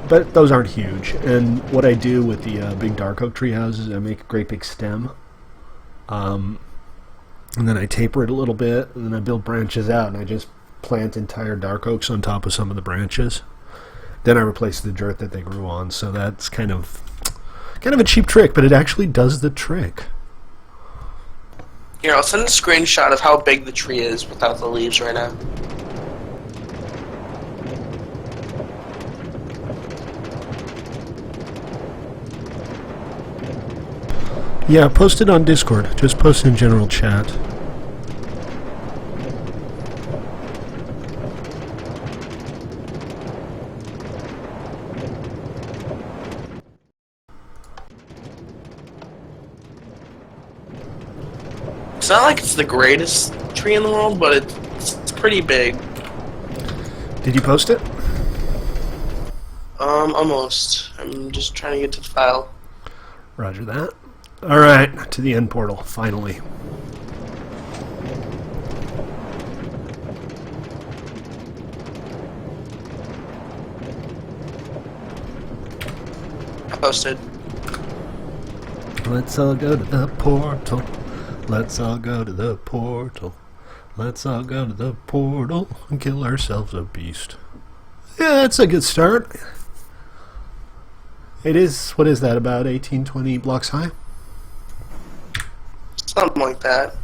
but those aren't huge. And what I do with the big dark oak tree houses, I make a great big stem, and then I taper it a little bit, and then I build branches out, and I just plant entire dark oaks on top of some of the branches. Then I replace the dirt that they grew on. So that's kind of a cheap trick, but it actually does the trick. Here, I'll send a screenshot of how big the tree is without the leaves right now. Yeah, post it on Discord. Just post in general chat. It's not like it's the greatest tree in the world, but it's pretty big. Did you post it? Almost. I'm just trying to get to the file. Roger that. Alright, to the end portal, finally. I posted. Let's all go to the portal. Let's all go to the portal. Let's all go to the portal and kill ourselves a beast. Yeah, that's a good start. It is, what is that, about 18-20 blocks high? Something like that.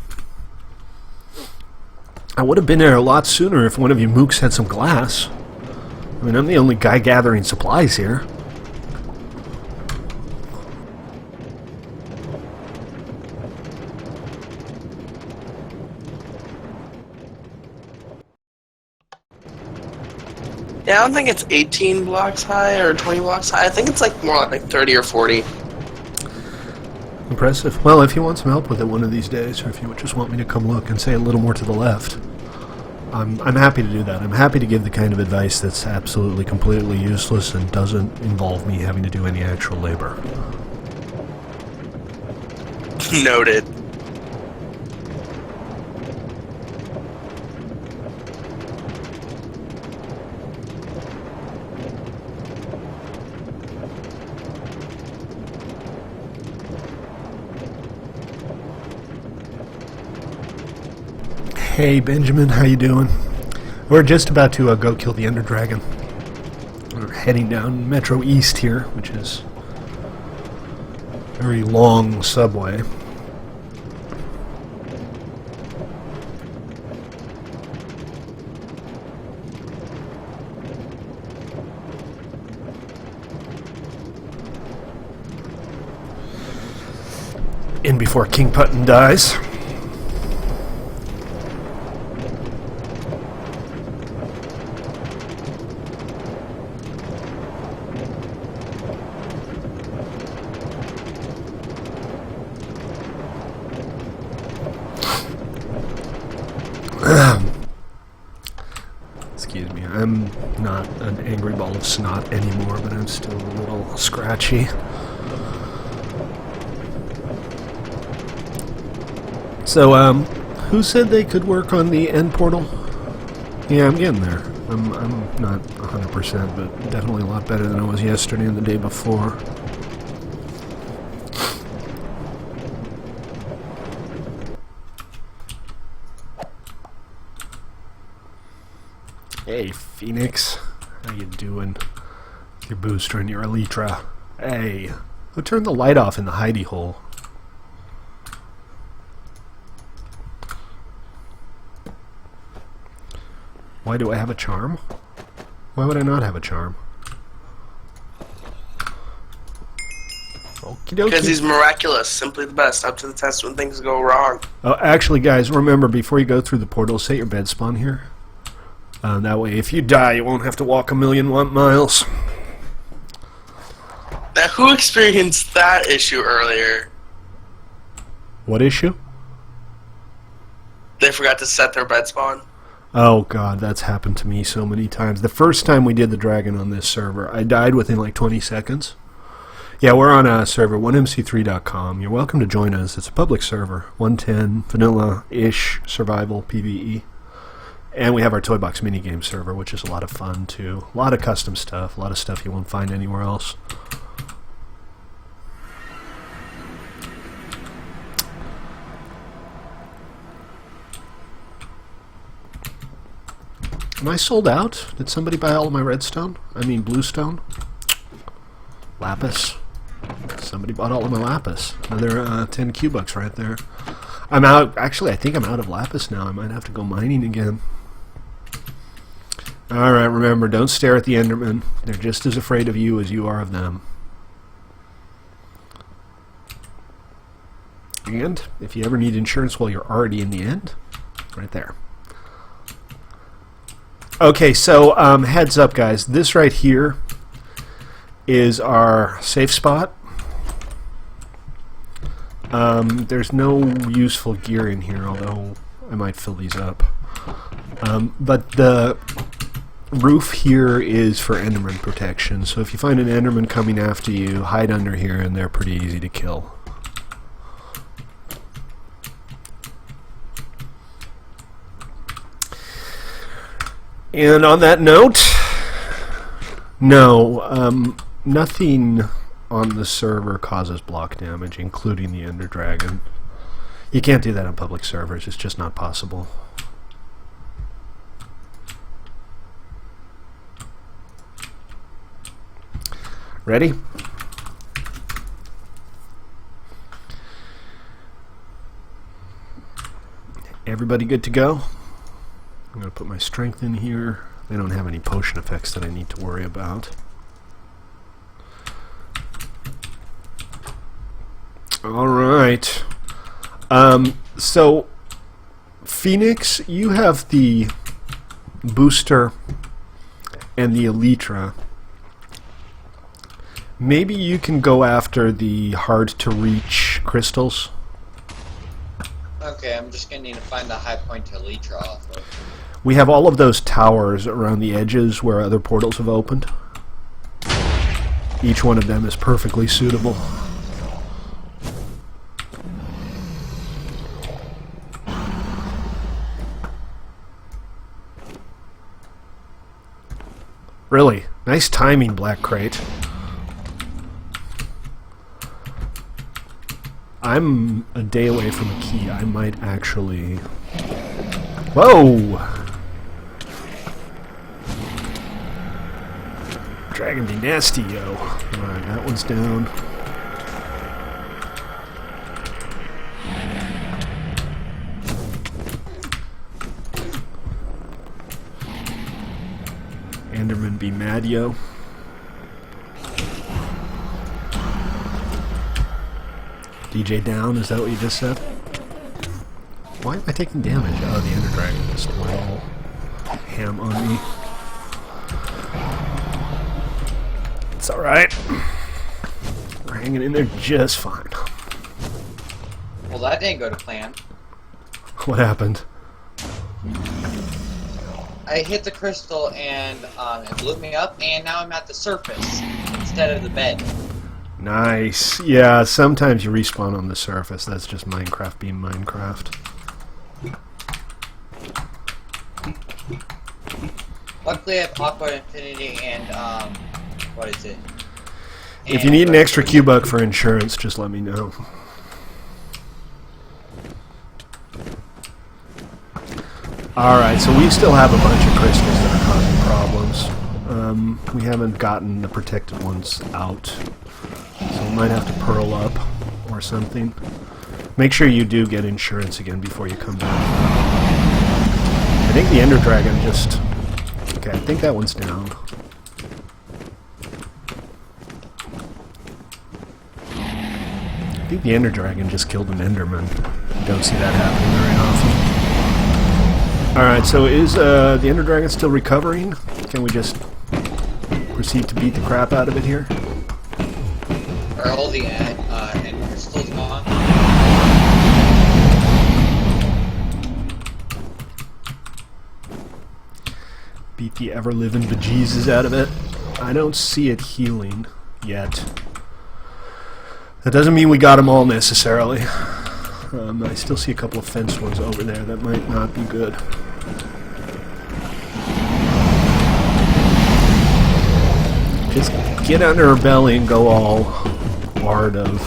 I would have been there a lot sooner if one of you mooks had some glass. I mean, I'm the only guy gathering supplies here. Yeah, I don't think it's 18 blocks high or 20 blocks high. I think it's like more like 30 or 40. Impressive. Well, if you want some help with it one of these days, or if you just want me to come look and say a little more to the left, I'm happy to do that. I'm happy to give the kind of advice that's absolutely, completely useless and doesn't involve me having to do any actual labor. Noted. Hey Benjamin, how you doing? We're just about to go kill the Ender Dragon. We're heading down Metro East here, which is a very long subway. In before King Putton dies. Excuse me, I'm not an angry ball of snot anymore, but I'm still a little scratchy. So, who said they could work on the end portal? Yeah, I'm getting there. I'm not 100%, but definitely a lot better than I was yesterday and the day before. Hey, Phoenix. How you doing? Your booster and your Elytra. Hey, who turned the light off in the hidey hole? Why do I have a charm? Why would I not have a charm? Okie dokie. Because he's miraculous, simply the best, up to the test when things go wrong. Oh, actually, guys, remember, before you go through the portal, set your bed spawn here. That way, if you die, you won't have to walk 1,000,000 miles. Now, who experienced that issue earlier? What issue? They forgot to set their bed spawn. Oh god, that's happened to me so many times. The first time we did the dragon on this server, I died within like 20 seconds. Yeah, we're on a server, 1mc3.com. You're welcome to join us. It's a public server. 110, vanilla-ish, survival PvE. And we have our toybox minigame server, which is a lot of fun too. A lot of custom stuff, a lot of stuff you won't find anywhere else. Am I sold out? Did somebody buy all of my redstone? I mean bluestone? Lapis? Somebody bought all of my lapis. Another 10 Q-bucks right there. I'm out. Actually, I think I'm out of lapis now. I might have to go mining again. Alright, remember, don't stare at the Endermen. They're just as afraid of you as you are of them. And if you ever need insurance while you're already in the end, right there. Okay, so heads up, guys. This right here is our safe spot. There's no useful gear in here, although I might fill these up. But the roof here is for Enderman protection, so if you find an Enderman coming after you, hide under here and they're pretty easy to kill. And on that note, no, nothing on the server causes block damage, including the Ender Dragon. You can't do that on public servers, it's just not possible. Ready? Everybody good to go? I'm going to put my strength in here. They don't have any potion effects that I need to worry about. Alright. So, Phoenix, you have the booster and the Elytra. Maybe you can go after the hard-to-reach crystals. Okay, I'm just gonna need to find the high point to Elytra off of. We have all of those towers around the edges where other portals have opened. Each one of them is perfectly suitable. Really, nice timing, Black Crate. I'm a day away from a key. I might actually... Whoa! Dragon be nasty, yo. Alright, that one's down. Enderman be mad, yo. DJ down, is that what you just said? Why am I taking damage? Oh, the Ender Dragon just went all ham on me. It's alright. We're hanging in there just fine. Well, that didn't go to plan. What happened? I hit the crystal and it blew me up, and now I'm at the surface instead of the bed. Nice. Yeah, sometimes you respawn on the surface. That's just Minecraft being Minecraft. Luckily, I have Aqua Infinity and, what is it? If you need an extra Q-buck for insurance, just let me know. Alright, so we still have a bunch of crystals that are causing problems. We haven't gotten the protected ones out. So we might have to pearl up or something. Make sure you do get insurance again before you come back. I think the Ender Dragon just... Okay, I think that one's down. I think the Ender Dragon just killed an Enderman. Don't see that happening very often. Alright, so is the Ender Dragon still recovering? Can we just proceed to beat the crap out of it here? Are all the end crystals gone? Beat the ever-living bejesus out of it. I don't see it healing yet. That doesn't mean we got them all necessarily. I still see a couple of fenced ones over there that might not be good. Just get under her belly and go all Bard of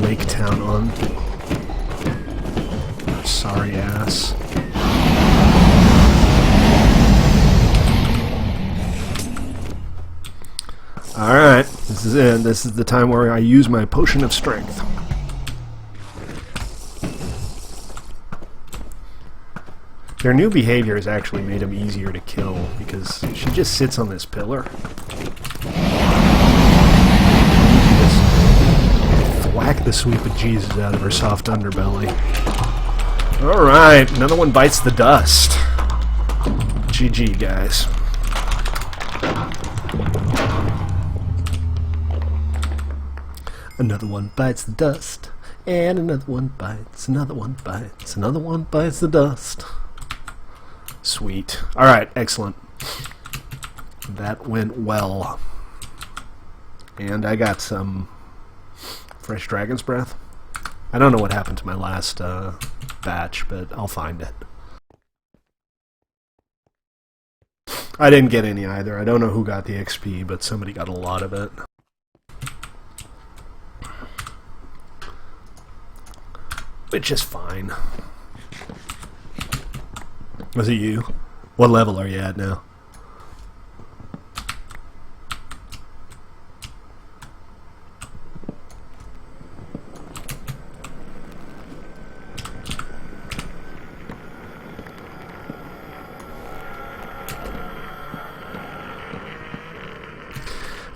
Lake Town on. Sorry ass. Alright, this is it. This is the time where I use my potion of strength. Their new behavior has actually made him easier to kill because she just sits on this pillar. Just thwack the sweet bejesus out of her soft underbelly. Alright, another one bites the dust. GG, guys. Another one bites the dust, and another one bites, another one bites, another one bites the dust. Sweet. Alright, excellent. That went well. And I got some fresh dragon's breath. I don't know what happened to my last batch, but I'll find it. I didn't get any either. I don't know who got the XP, but somebody got a lot of it. Which is fine. Was it you? What level are you at now?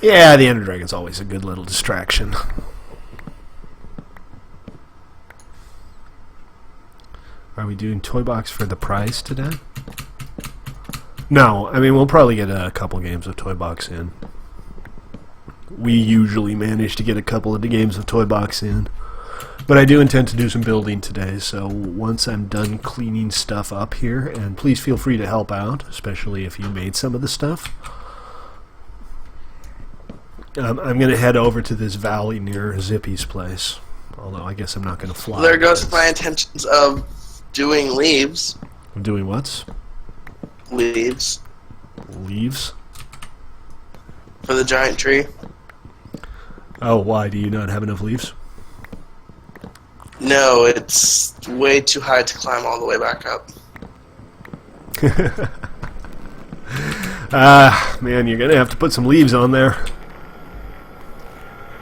Yeah, the Ender Dragon's always a good little distraction. Are we doing toy box for the prize today? No, I mean we'll probably get a couple games of toy box in. We usually manage to get a couple of the games of toy box in. But I do intend to do some building today, so once I'm done cleaning stuff up here, and please feel free to help out, especially if you made some of the stuff. I'm going to head over to this valley near Zippy's place. Although I guess I'm not going to fly. There goes my intentions of doing leaves. Doing what? Leaves. Leaves? For the giant tree. Oh, why? Do you not have enough leaves? No, it's way too high to climb all the way back up. Man, you're going to have to put some leaves on there.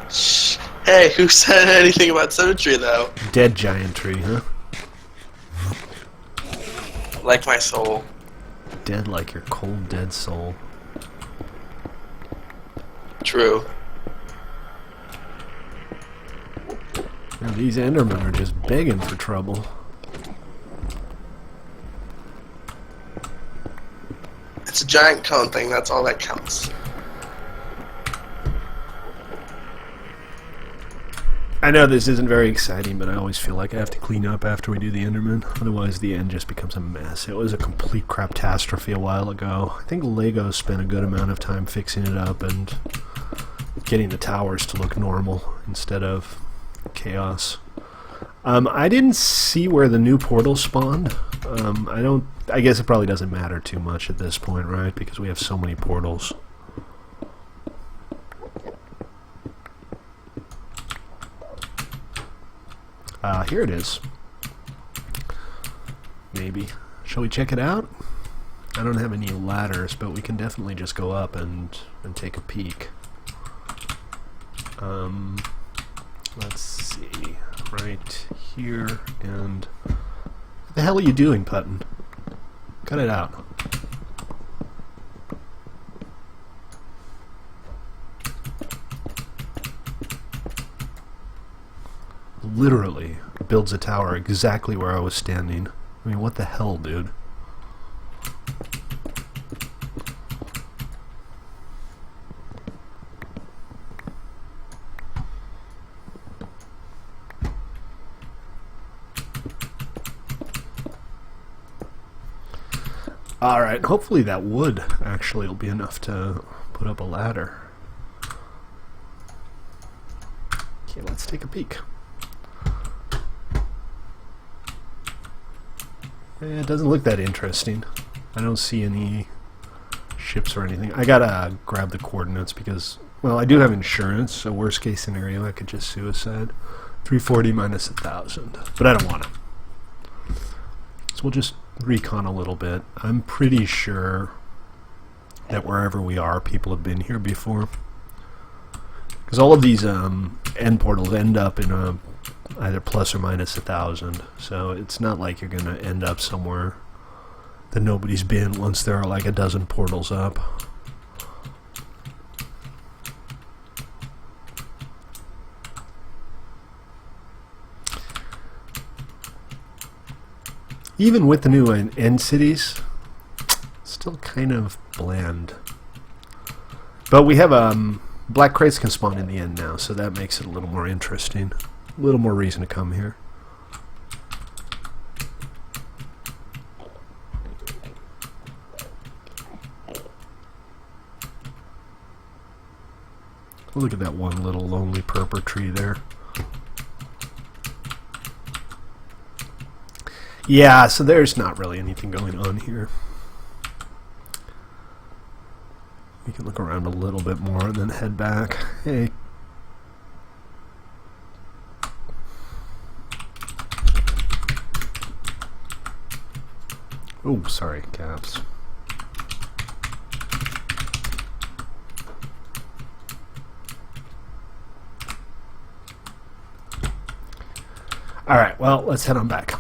Shh. Hey, who said anything about symmetry, though? Dead giant tree, huh? Like my soul. Dead like your cold, dead soul. True. Now, these Endermen are just begging for trouble. It's a giant cone thing, that's all that counts. I know this isn't very exciting, but I always feel like I have to clean up after we do the Enderman. Otherwise, the end just becomes a mess. It was a complete craptastrophe a while ago. I think Lego spent a good amount of time fixing it up and getting the towers to look normal instead of chaos. I didn't see where the new portal spawned. I guess it probably doesn't matter too much at this point, right? Because we have so many portals. Here it is. Maybe. Shall we check it out? I don't have any ladders, but we can definitely just go up and take a peek. Let's see. Right here, and... What the hell are you doing, Putton? Cut it out. Literally builds a tower exactly where I was standing. I mean, what the hell, dude? Alright, hopefully that wood actually will be enough to put up a ladder. Okay, let's take a peek. It doesn't look that interesting. I don't see any ships or anything. I gotta grab the coordinates because, well, I do have insurance, so worst case scenario, I could just suicide. 340 minus 1,000. But I don't want to. So we'll just recon a little bit. I'm pretty sure that wherever we are, people have been here before. Because all of these end portals end up in a either plus or minus 1,000. So it's not like you're going to end up somewhere that nobody's been once there are like a dozen portals up. Even with the new end cities, still kind of bland. But we have black crates can spawn in the end now, so that makes it a little more interesting. A little more reason to come here. Look at that one little lonely purple tree there. Yeah, so there's not really anything going on here. We can look around a little bit more and then head back. Hey. Oh, sorry, caps. Alright, well, let's head on back.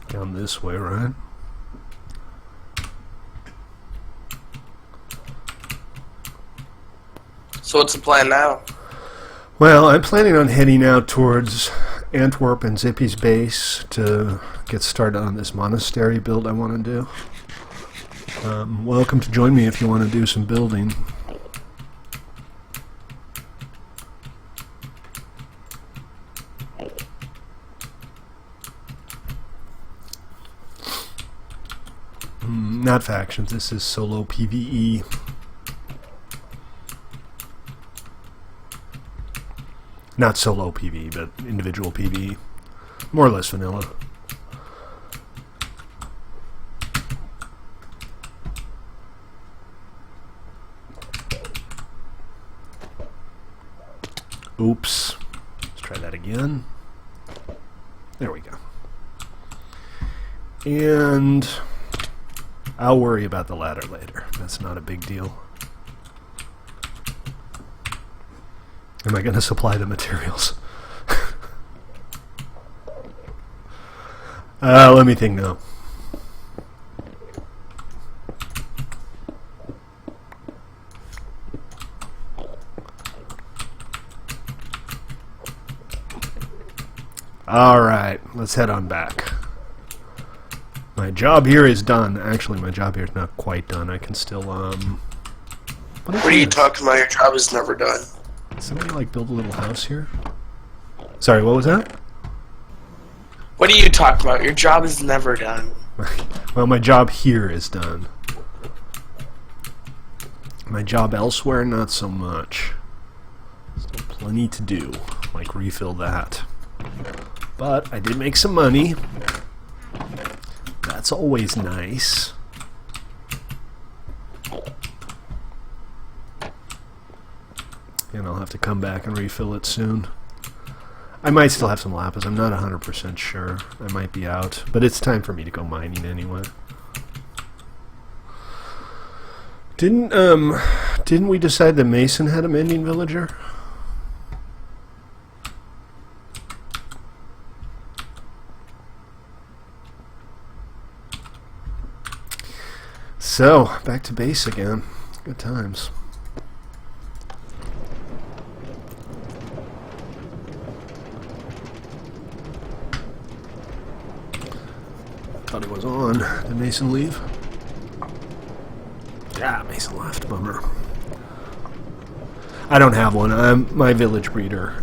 Down this way, right? So what's the plan now? Well, I'm planning on heading out towards Antwerp and Zippy's base to get started on this monastery build I want to do. Welcome to join me if you want to do some building. Not factions, this is solo PvE. Not solo PvE, but individual PvE. More or less vanilla. Oops. Let's try that again. There we go. And I'll worry about the ladder later. That's not a big deal. Am I going to supply the materials? Let me think now. Alright, let's head on back. My job here is done. Actually, my job here is not quite done. I can still, What are you talking about? Your job is never done. Somebody, like, build a little house here? Sorry, what was that? What are you talking about? Your job is never done. Well, my job here is done. My job elsewhere, not so much. Still plenty to do, like refill that. But I did make some money. That's always nice. And I'll have to come back and refill it soon. I might still have some lapis. I'm not 100% sure. I might be out. But it's time for me to go mining anyway. Didn't we decide that Mason had a mending villager? So, back to base again. Good times. Thought he was on. Did Mason leave? Yeah, Mason left. Bummer. I don't have one. My village breeder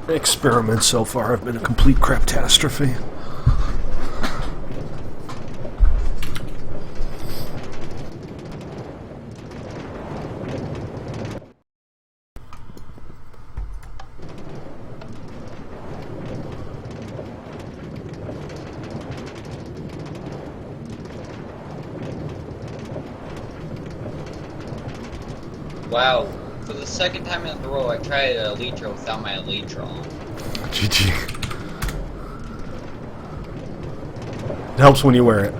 experiments so far have been a complete craptastrophe. Wow. For the second time in a row, I tried a Elytra without my Elytra on. GG. It helps when you wear it.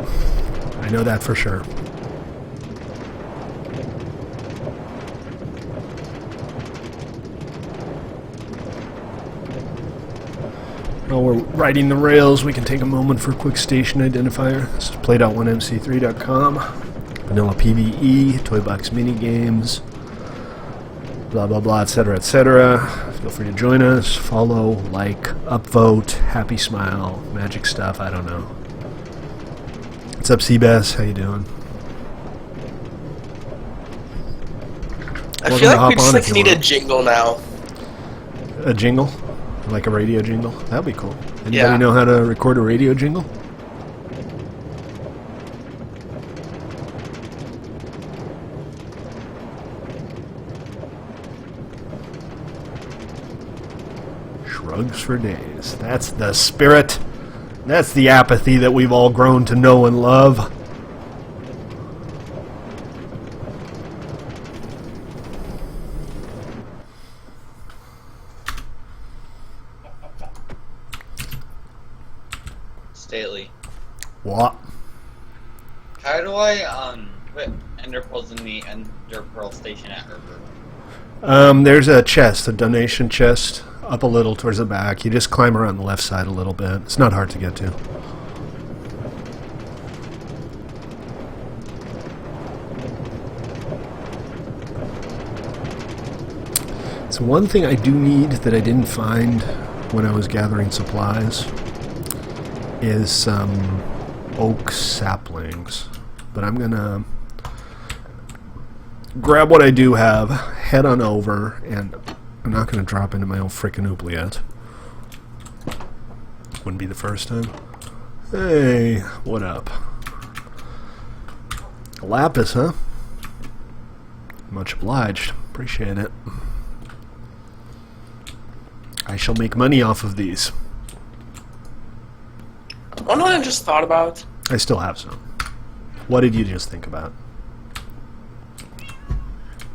I know that for sure. While we're riding the rails, we can take a moment for a quick station identifier. This is play.1mc3.com. Vanilla PvE, toybox minigames, blah blah blah, etc., etc. Feel free to join us, follow, like, upvote, happy smile, magic stuff, I don't know. What's up, Seabass? How you doing? I Welcome feel to like hop we just on if like you need a want. jingle now. A jingle? Like a radio jingle? That'd be cool. Anybody Yeah. know how to record a radio jingle? Shrugs for days. That's the spirit. That's the apathy that we've all grown to know and love. Stately. What? How do I put ender pearls in the ender pearl station at Herber? There's a chest, a donation chest, up a little towards the back. You just climb around the left side a little bit. It's not hard to get to. So one thing I do need that I didn't find when I was gathering supplies is some oak saplings. But I'm gonna grab what I do have, head on over, and I'm not gonna drop into my own frickin' oubliette. Wouldn't be the first time. Hey, what up? Lapis, huh? Much obliged. Appreciate it. I shall make money off of these. One what I just thought about. I still have some. What did you just think about?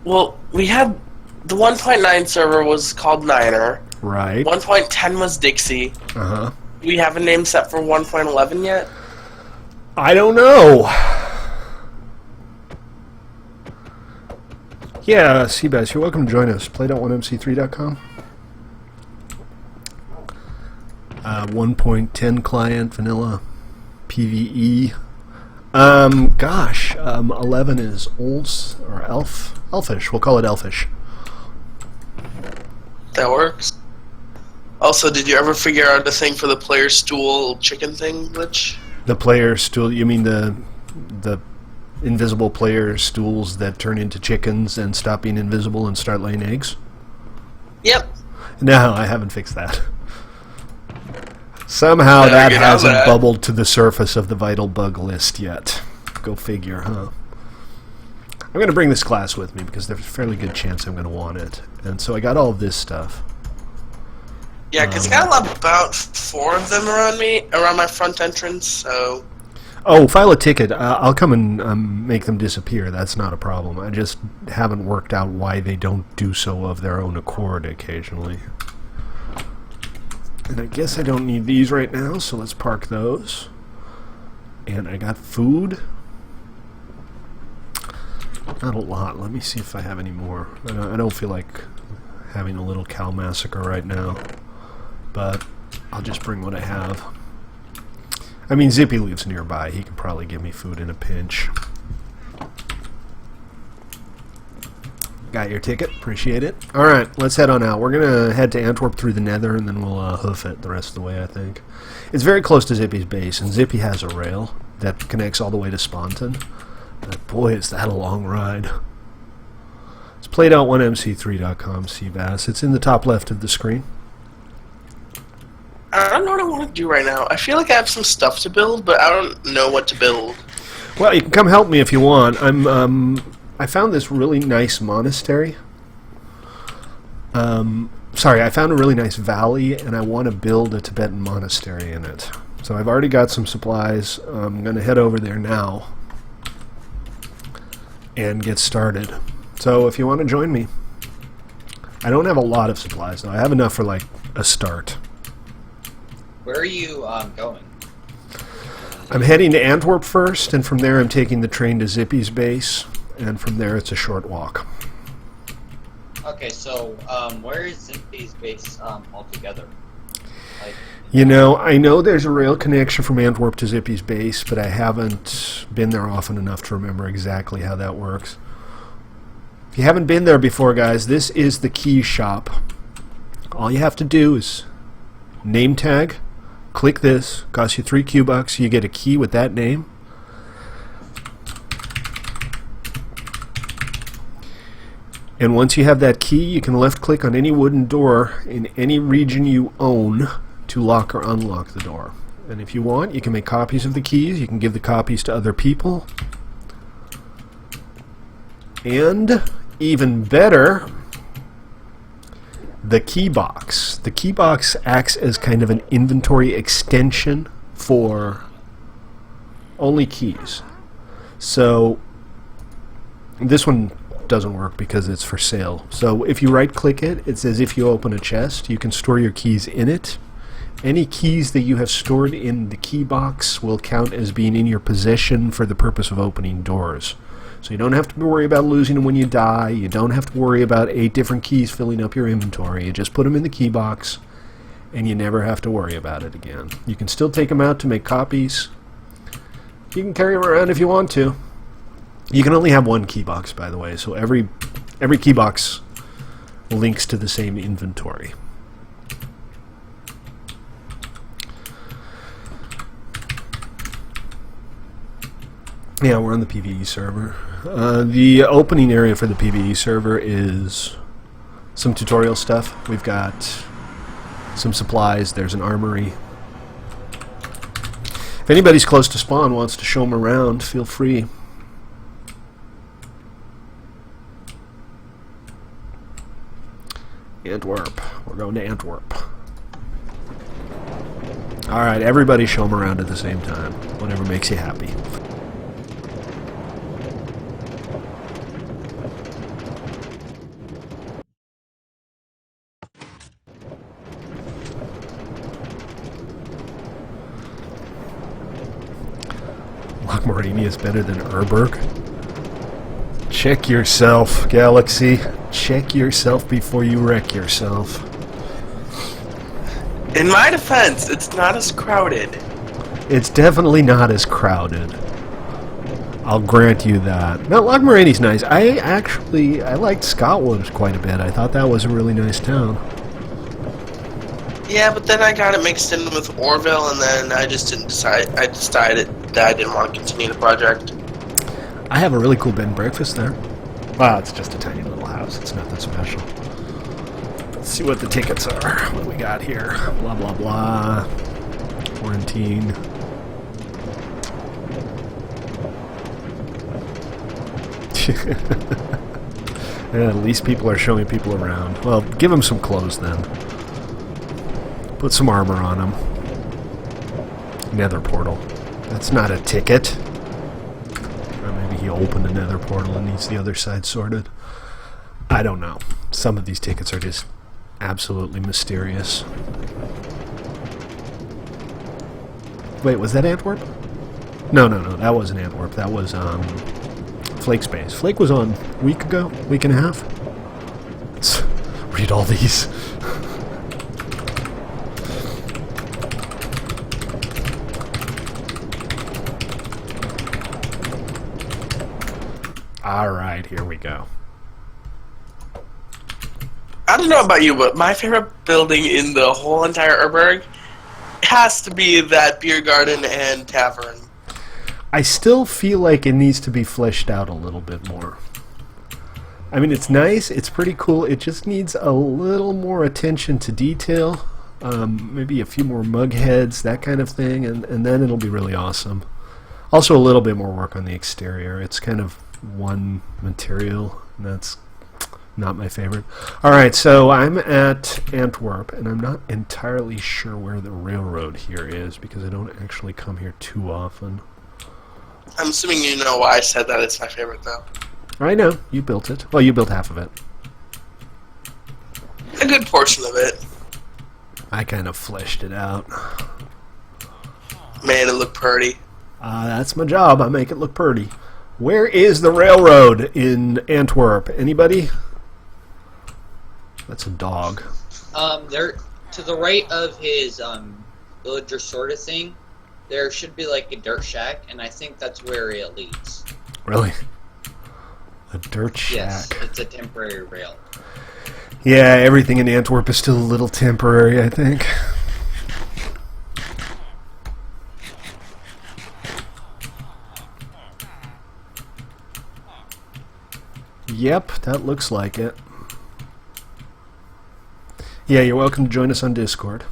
Well, we had the 1.9 server was called Niner. Right. 1.10 was Dixie. Uh-huh. Do we have a name set for 1.11 yet? I don't know. Yeah, Seabass, you're welcome to join us. Play.1mc3.com. 1.10 client, vanilla, PvE. 11 is olds or elfish. We'll call it elfish. That works. Also, did you ever figure out the thing for the player stool chicken thing glitch? The player stool. You mean the invisible player stools that turn into chickens and stop being invisible and start laying eggs? Yep. No, I haven't fixed that. Somehow Better that get on hasn't that. bubbled to the surface of the vital bug list yet. Go figure, huh? I'm going to bring this class with me because there's a fairly good chance I'm going to want it. And so I got all of this stuff. Yeah, because I got about 4 of them around my front entrance, so... Oh, file a ticket. I'll come and make them disappear. That's not a problem. I just haven't worked out why they don't do so of their own accord occasionally. And I guess I don't need these right now, so let's park those. And I got food. Not a lot. Let me see if I have any more. I don't feel like having a little cow massacre right now. But I'll just bring what I have. I mean, Zippy lives nearby. He can probably give me food in a pinch. Got your ticket. Appreciate it. Alright, let's head on out. We're going to head to Antwerp through the Nether, and then we'll hoof it the rest of the way, I think. It's very close to Zippy's base, and Zippy has a rail that connects all the way to Sponton. But boy, is that a long ride. It's played.1mc3.com, Seabass. It's in the top left of the screen. I don't know what I want to do right now. I feel like I have some stuff to build, but I don't know what to build. Well, you can come help me if you want. I found this really nice monastery. Sorry, I found a really nice valley, and I want to build a Tibetan monastery in it. So I've already got some supplies. I'm going to head over there now and get started. So if you want to join me, I don't have a lot of supplies though. I have enough for like a start. Where are you going? I'm heading to Antwerp first, and from there I'm taking the train to Zippy's base, and from there it's a short walk. Okay, so where is Zippy's base altogether? Like, You know, I know there's a rail connection from Antwerp to Zippy's base, but I haven't been there often enough to remember exactly how that works. If you haven't been there before, guys, this is the key shop. All you have to do is name tag, click this, costs you 3 Q-Bucks, you get a key with that name. And once you have that key, you can left click on any wooden door in any region you own to lock or unlock the door. And if you want, you can make copies of the keys, you can give the copies to other people. And even better, the key box. The key box acts as kind of an inventory extension for only keys. So this one doesn't work because it's for sale. So if you right click it, it's as if you open a chest. You can store your keys in it. Any keys that you have stored in the key box will count as being in your possession for the purpose of opening doors. So you don't have to worry about losing them when you die. You don't have to worry about 8 different keys filling up your inventory. You just put them in the key box, and you never have to worry about it again. You can still take them out to make copies. You can carry them around if you want to. You can only have 1 key box, by the way, so every key box links to the same inventory. Yeah, we're on the PvE server. The opening area for the PvE server is some tutorial stuff. We've got some supplies. There's an armory. If anybody's close to spawn wants to show them around, feel free. Antwerp. We're going to Antwerp. Alright, everybody show them around at the same time. Whatever makes you happy. Morini is better than Urberg. Check yourself, Galaxy. Check yourself before you wreck yourself. In my defense, it's not as crowded. It's definitely not as crowded. I'll grant you that. Now, Lochmarini's nice. I liked Scottwood quite a bit. I thought that was a really nice town. Yeah, but then I got it mixed in with Orville, and then I just didn't decide. I decided that I didn't want to continue the project. I have a really cool bed and breakfast there. Well, it's just a tiny little house. It's nothing special. Let's see what the tickets are. What do we got here? Blah, blah, blah. Quarantine. Yeah, at least people are showing people around. Well, give them some clothes then. Put some armor on them. Nether portal. That's not a ticket. Or maybe he opened a nether portal and needs the other side sorted. I don't know. Some of these tickets are just absolutely mysterious. Wait, was that Antwerp? No, that wasn't Antwerp. That was Flake's base. Flake was on a week ago, week and a half. Let's read all these. Alright, here we go. I don't know about you, but my favorite building in the whole entire Urberg has to be that beer garden and tavern. I still feel like it needs to be fleshed out a little bit more. I mean, it's nice, it's pretty cool, it just needs a little more attention to detail. Maybe a few more mug heads, that kind of thing, and then it'll be really awesome. Also a little bit more work on the exterior. It's kind of one material, and that's not my favorite. Alright, so I'm at Antwerp, and I'm not entirely sure where the railroad here is, because I don't actually come here too often. I'm assuming you know why I said that it's my favorite, though. I know, you built it. Well, you built half of it. A good portion of it. I kind of fleshed it out. Made it look pretty. That's my job. I make it look pretty. Where is the railroad in Antwerp? Anybody? That's a dog. There to the right of his villager sort of thing, there should be like a dirt shack, and I think that's where it leads. Really? A dirt shack. Yes, it's a temporary rail. Yeah, everything in Antwerp is still a little temporary, I think. Yep, that looks like it. Yeah, you're welcome to join us on Discord.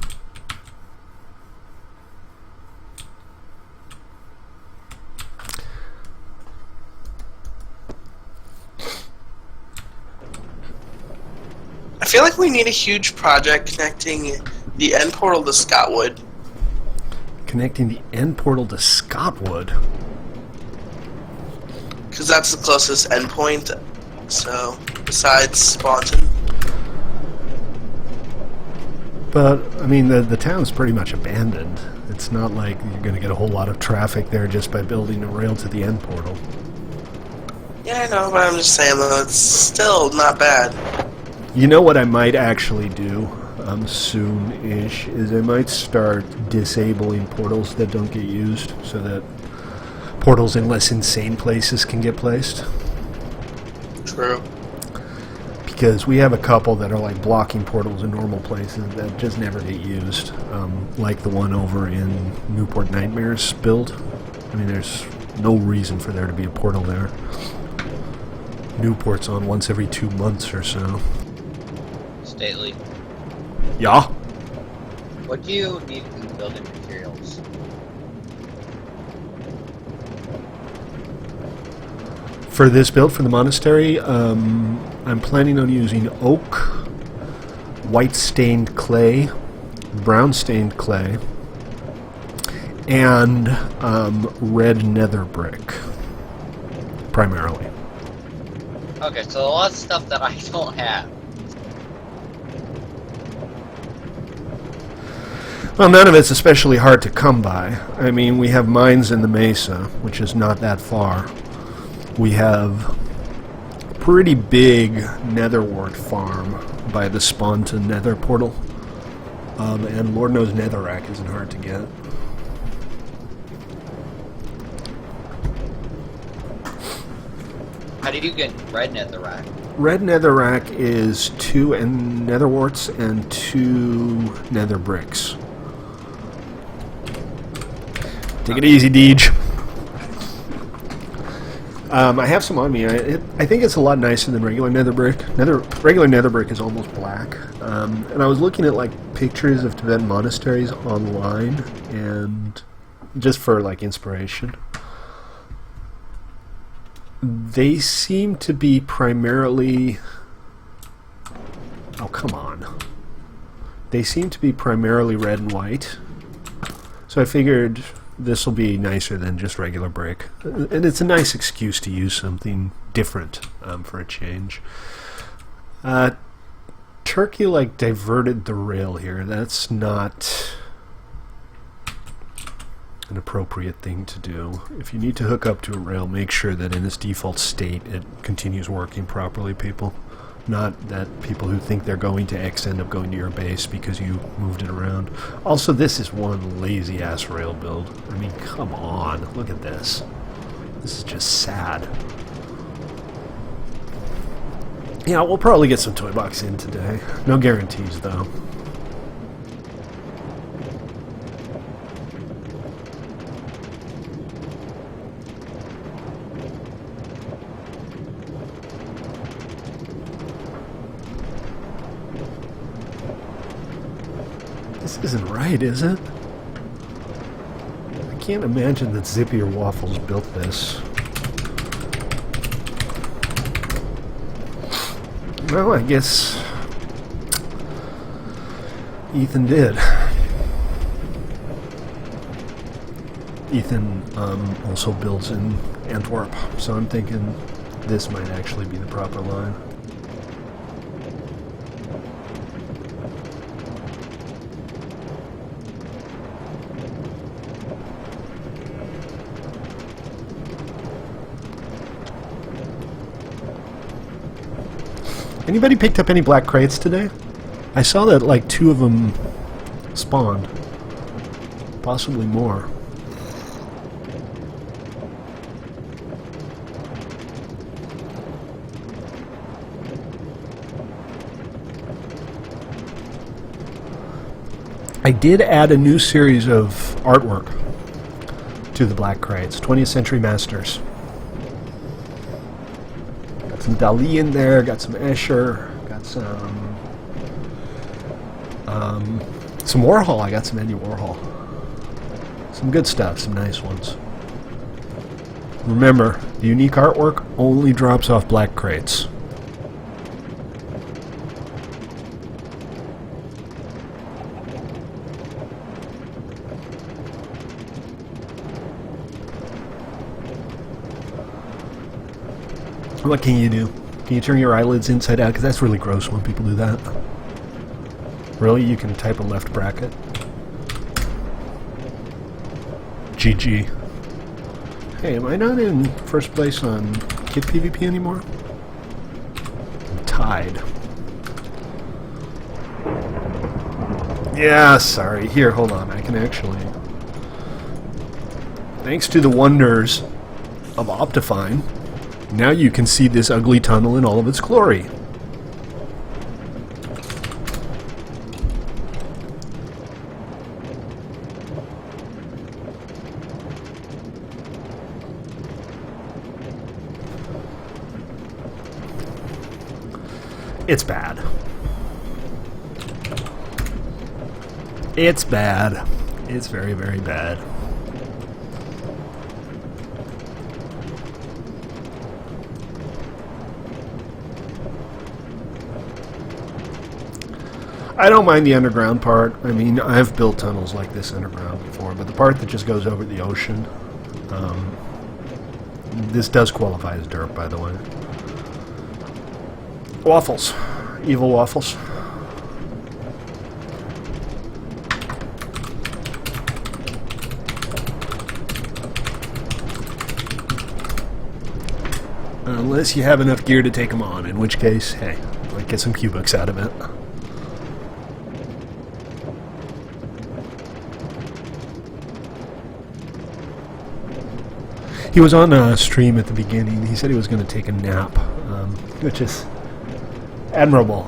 I feel like we need a huge project connecting the end portal to Scotwood. Connecting the end portal to Scotwood. Because that's the closest endpoint. So, besides Spontan. But, I mean, the town's pretty much abandoned. It's not like you're going to get a whole lot of traffic there just by building a rail to the end portal. Yeah, I know, but I'm just saying, though, it's still not bad. You know what I might actually do soon-ish is I might start disabling portals that don't get used so that portals in less insane places can get placed. True. Because we have a couple that are like blocking portals in normal places that just never get used. Like the one over in Newport Nightmares build. I mean, there's no reason for there to be a portal there. Newport's on once every 2 months or so. Stately. Yeah? What do you need in building materials? For this build, for the monastery, I'm planning on using oak, white stained clay, brown stained clay, and red nether brick, primarily. Okay, so a lot of stuff that I don't have. Well, none of it's especially hard to come by. I mean, we have mines in the mesa, which is not that far. We have a pretty big netherwort farm by the Spontan nether portal. And Lord knows netherrack isn't hard to get. How did you get red netherrack? Red netherrack is 2 netherworts and 2 nether bricks. Take it easy, Deej. I have some on me. I think it's a lot nicer than regular nether brick. Regular nether brick is almost black. And I was looking at like pictures of Tibetan monasteries online, and just for like inspiration. They seem to be primarily... Oh, come on. They seem to be primarily red and white. So I figured this will be nicer than just regular brick. And it's a nice excuse to use something different for a change. Turkey, like, diverted the rail here. That's not an appropriate thing to do. If you need to hook up to a rail, make sure that in its default state it continues working properly, people. Not that people who think they're going to X end up going to your base because you moved it around. Also, this is one lazy-ass rail build. I mean, come on. Look at this. This is just sad. Yeah, we'll probably get some toybox in today. No guarantees, though. This isn't right, is it? I can't imagine that Zippy or Waffles built this. Well, I guess Ethan did. Ethan also builds in Antwerp, so I'm thinking this might actually be the proper line. Anybody picked up any black crates today? I saw that like 2 of them spawned. Possibly more. I did add a new series of artwork to the black crates. 20th Century Masters. Got some Dali in there, got some Escher, got some Warhol. I got some Andy Warhol. Some good stuff, some nice ones. Remember, the unique artwork only drops off black crates. What can you do? Can you turn your eyelids inside out? Because that's really gross when people do that. Really? You can type a left bracket? GG. Hey, am I not in first place on Kit PvP anymore? I'm tied. Yeah, sorry. Here, hold on. I can actually... Thanks to the wonders of Optifine, now you can see this ugly tunnel in all of its glory. It's bad. It's bad. It's very, very bad. I don't mind the underground part. I mean, I've built tunnels like this underground before, but the part that just goes over the ocean, this does qualify as dirt, by the way. Waffles. Evil waffles. Unless you have enough gear to take them on, in which case, hey, might get some cubics out of it. He was on a stream at the beginning. He said he was going to take a nap, which is admirable.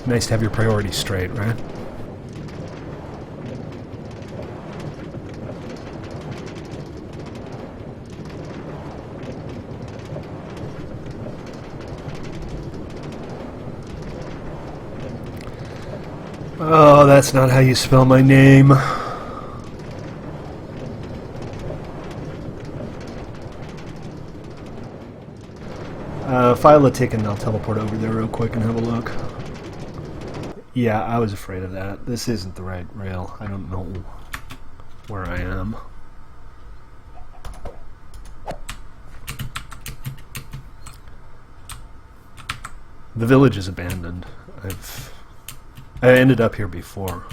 Nice to have your priorities straight, right? Oh, that's not how you spell my name. File a ticket and I'll teleport over there real quick and have a look. Yeah, I was afraid of that. This isn't the right rail. I don't know where I am. The village is abandoned. I ended up here before.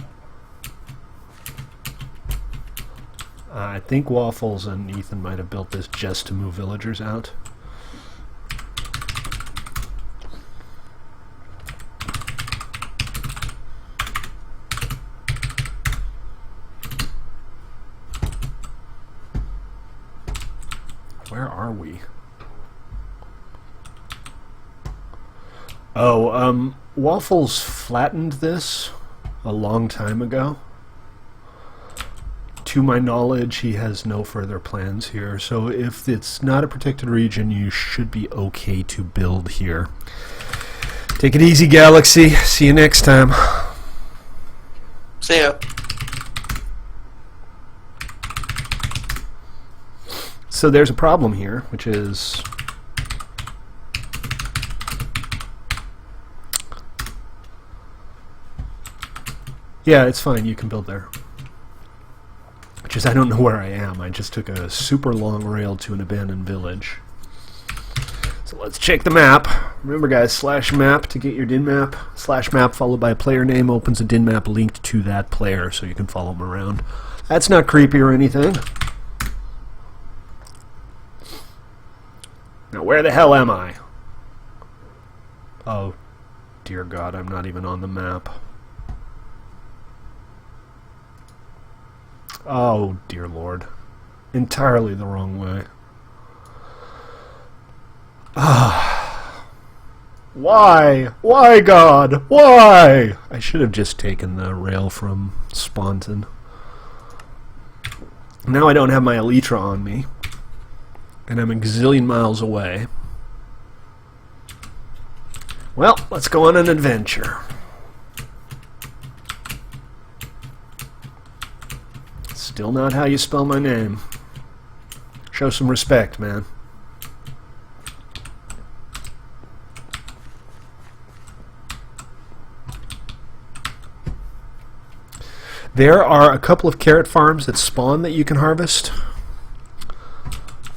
I think Waffles and Ethan might have built this just to move villagers out. Where are we? Oh, Waffles flattened this a long time ago. To my knowledge, he has no further plans here, so if it's not a protected region, you should be okay to build here. Take it easy, Galaxy. See you next time. See ya. So there's a problem here, which is... Yeah, it's fine, you can build there. Which is, I don't know where I am. I just took a super long rail to an abandoned village. So let's check the map. Remember guys, /map to get your din map. /map followed by a player name opens a din map linked to that player so you can follow them around. That's not creepy or anything. Now where the hell am I? Oh, dear God, I'm not even on the map. Oh, dear Lord. Entirely the wrong way. Why? Why, God? Why? I should have just taken the rail from Spontan. Now I don't have my Elytra on me. And I'm a gazillion miles away. Well, let's go on an adventure. Still not how you spell my name. Show some respect, man. There are a couple of carrot farms that spawn that you can harvest.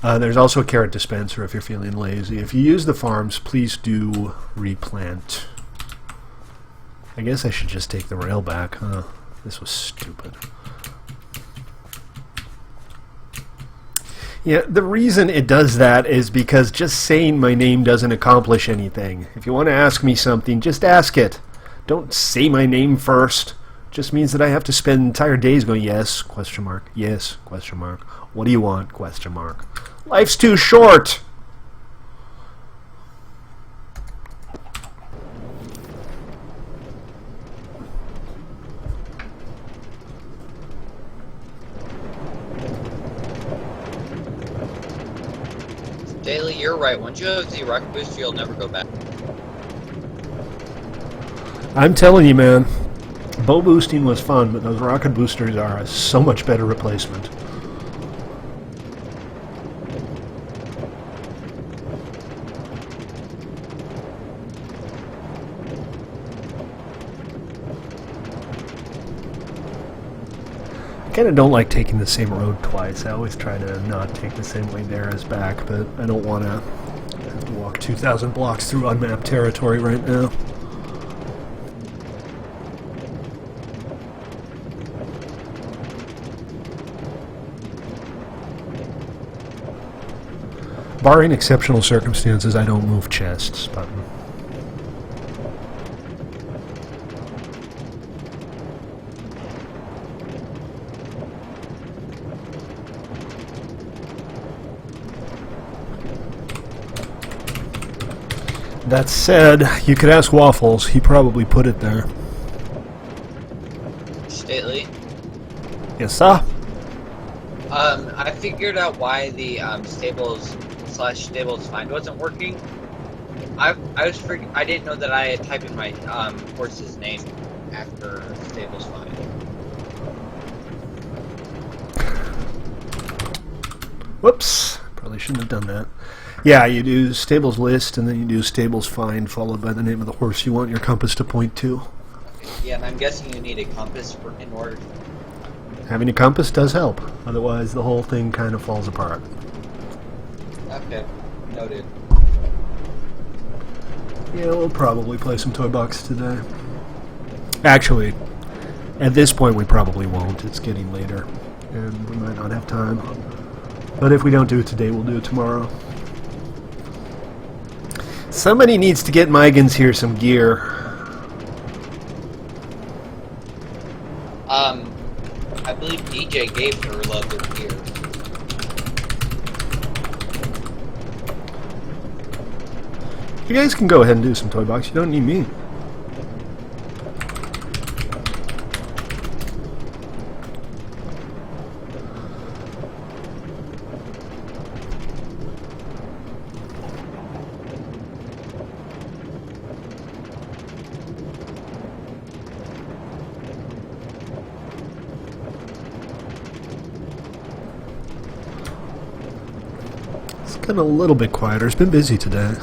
There's also a carrot dispenser if you're feeling lazy. If you use the farms, please do replant. I guess I should just take the rail back, huh? This was stupid. Yeah, the reason it does that is because just saying my name doesn't accomplish anything. If you want to ask me something, just ask it. Don't say my name first. Just means that I have to spend entire days going, yes, question mark, yes, question mark. What do you want, question mark. Life's too short. Daily, you're right. Once you have the rocket booster, you'll never go back. I'm telling you, man. Bow boosting was fun, but those rocket boosters are a so much better replacement. I kind of don't like taking the same road twice. I always try to not take the same way there as back, but I don't want to have to walk 2,000 blocks through unmapped territory right now. Barring exceptional circumstances, I don't move chests, but... That said, you could ask Waffles. He probably put it there. Stately. Yes, sir? I figured out why the stables find wasn't working. I didn't know that I had typed in my horse's name after stables find. Whoops. Probably shouldn't have done that. Yeah, you do stables list, and then you do stables find, followed by the name of the horse you want your compass to point to. Yeah, and I'm guessing you need a compass in order. Having a compass does help. Otherwise, the whole thing kind of falls apart. Okay, noted. Yeah, we'll probably play some toybox today. Actually, at this point we probably won't. It's getting later, and we might not have time. But if we don't do it today, we'll do it tomorrow. Somebody needs to get Migans here some gear. I believe DJ gave her leather gear. You guys can go ahead and do some toybox. You don't need me. It's gotten a little bit quieter. It's been busy today.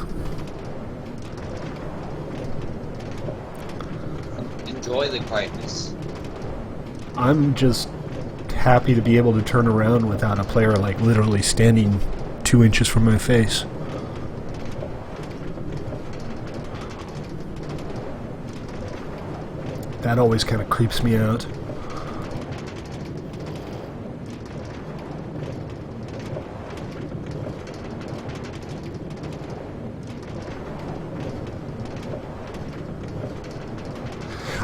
Enjoy the quietness. I'm just happy to be able to turn around without a player like literally standing 2 inches from my face. That always kind of creeps me out.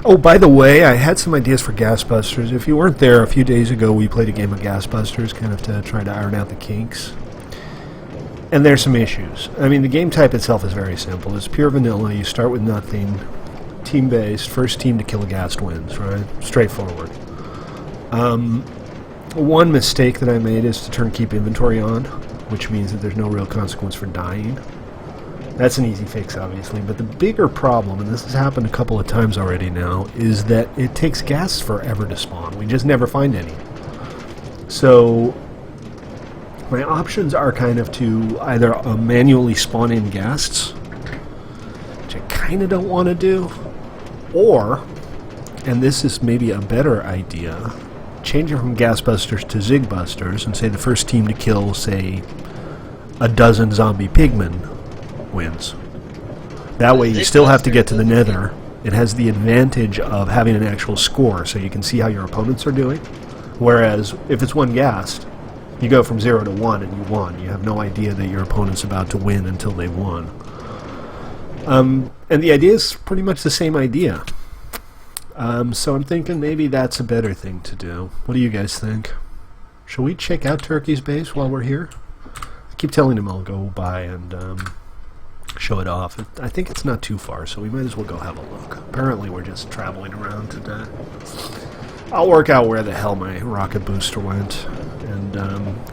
Oh, by the way, I had some ideas for Gas Busters. If you weren't there, a few days ago we played a game of Gas Busters, kind of to try to iron out the kinks. And there's some issues. I mean, the game type itself is very simple. It's pure vanilla. You start with nothing. Team-based. First team to kill a ghast wins, right? Straightforward. One mistake that I made is to turn keep inventory on, which means that there's no real consequence for dying. That's an easy fix, obviously, but the bigger problem, and this has happened a couple of times already now, is that it takes ghasts forever to spawn. We just never find any. So my options are kind of to either manually spawn in ghasts, which I kind of don't want to do, or, and this is maybe a better idea, change it from gas busters to zig busters and say the first team to kill, say, a dozen zombie pigmen wins. That way you still have to get to the nether. It has the advantage of having an actual score, so you can see how your opponents are doing. Whereas if it's one ghast, you go from 0 to 1 and you won. You have no idea that your opponent's about to win until they won. And the idea is pretty much the same idea. So I'm thinking maybe that's a better thing to do. What do you guys think? Shall we check out Turkey's base while we're here? I keep telling him I'll go by and show it off. I think it's not too far, so we might as well go have a look. Apparently we're just traveling around today. I'll work out where the hell my rocket booster went, and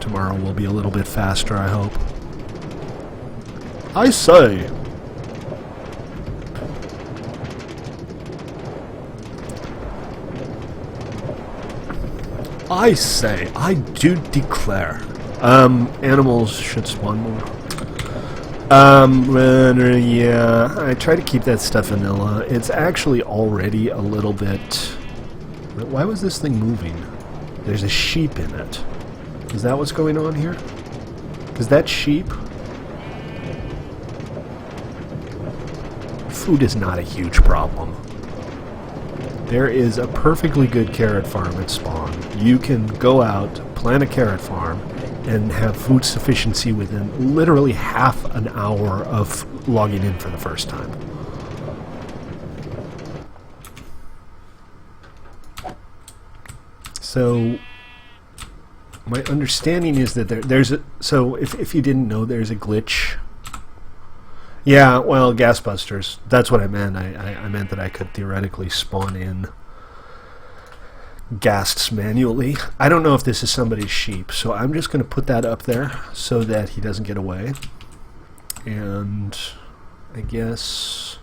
tomorrow will be a little bit faster, I hope. I say! I say, I do declare. Animals should spawn more. Yeah, I try to keep that stuff vanilla. It's actually already a little bit... Why was this thing moving? There's a sheep in it. Is that what's going on here? Is that sheep? Food is not a huge problem. There is a perfectly good carrot farm at spawn. You can go out, plant a carrot farm, and have food sufficiency within literally half an hour of logging in for the first time. So my understanding is that there's a... So if you didn't know, there's a glitch. Yeah, well, gas busters. That's what I meant. I meant that I could theoretically spawn in ghasts manually. I don't know if this is somebody's sheep, so I'm just going to put that up there so that he doesn't get away. And I guess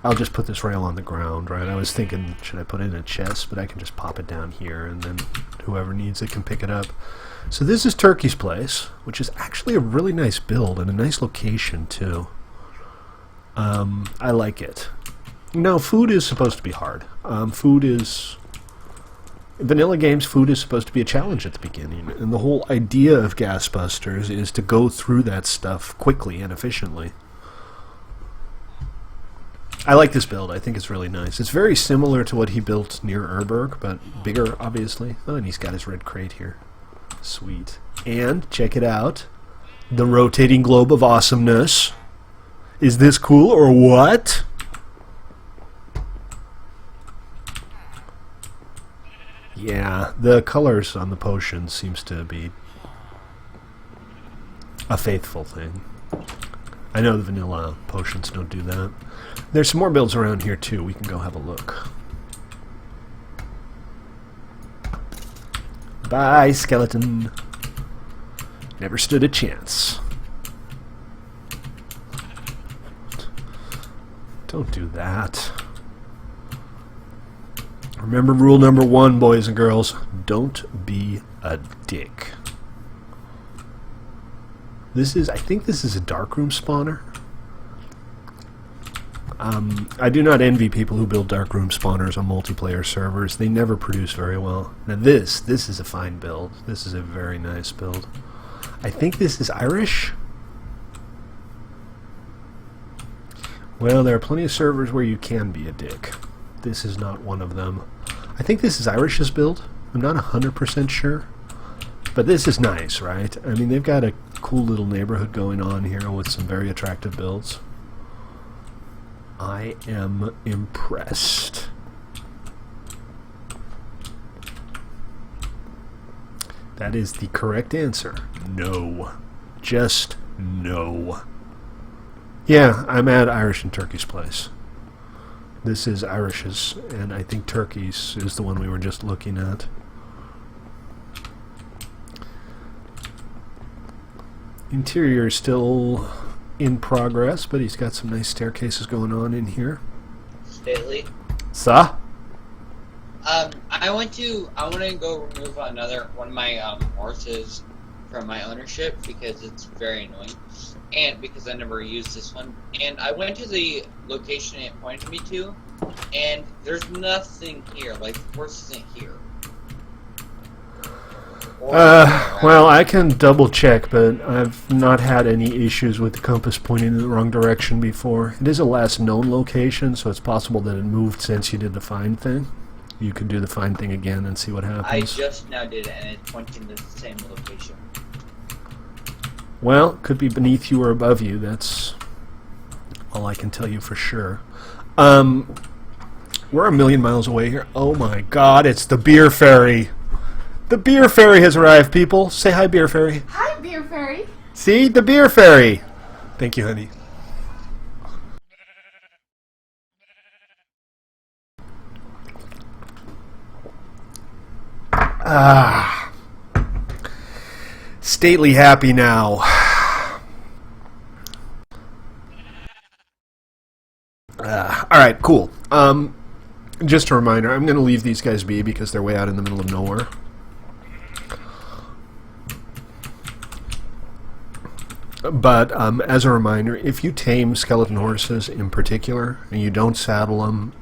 I'll just put this rail on the ground, right? I was thinking, should I put it in a chest? But I can just pop it down here, and then whoever needs it can pick it up. So this is Turkey's place, which is actually a really nice build and a nice location, too. I like it. Now, food is supposed to be hard. Food is... Vanilla games, food is supposed to be a challenge at the beginning, and the whole idea of Gas Busters is to go through that stuff quickly and efficiently. I like this build. I think it's really nice. It's very similar to what he built near Urberg, but bigger, obviously. Oh, and he's got his red crate here. Sweet. And, check it out. The rotating globe of awesomeness. Is this cool or what? Yeah, the colors on the potions seems to be a faithful thing. I know the vanilla potions don't do that. There's some more builds around here too. We can go have a look. Bye, skeleton. Never stood a chance. Don't do that. Remember rule number 1, boys and girls. Don't be a dick. I think this is a darkroom spawner. I do not envy people who build darkroom spawners on multiplayer servers. They never produce very well. Now this is a fine build. This is a very nice build. I think this is Irish. Well, there are plenty of servers where you can be a dick. this is not one of them. I think this is Irish's build. I'm not 100% sure. But this is nice, right? I mean, they've got a cool little neighborhood going on here with some very attractive builds. I am impressed. That is the correct answer. No. Just no. Yeah, I'm at Irish and Turkey's place. This is Irish's, and I think Turkey's is the one we were just looking at. Interior is still in progress, but he's got some nice staircases going on in here. Stately. Sah? I want to go remove one of my horses from my ownership because it's very annoying, and because I never used this one. And I went to the location it pointed me to, and there's nothing here. Like, the horse isn't here. Well, I can double check, but I've not had any issues with the compass pointing in the wrong direction before. It is a last known location, so it's possible that it moved since you did the find thing. You could do the find thing again and see what happens. I just now did it, and it's pointing to the same location. Well, could be beneath you or above you. That's all I can tell you for sure. We're a million miles away here. Oh my god, it's the beer ferry. The beer ferry has arrived, people. Say hi, beer ferry. Hi, beer fairy. See? The beer ferry. Thank you, honey. Ah. Stately happy now. Alright, cool. Just a reminder, I'm going to leave these guys be because they're way out in the middle of nowhere. But as a reminder, if you tame skeleton horses in particular, and you don't saddle them,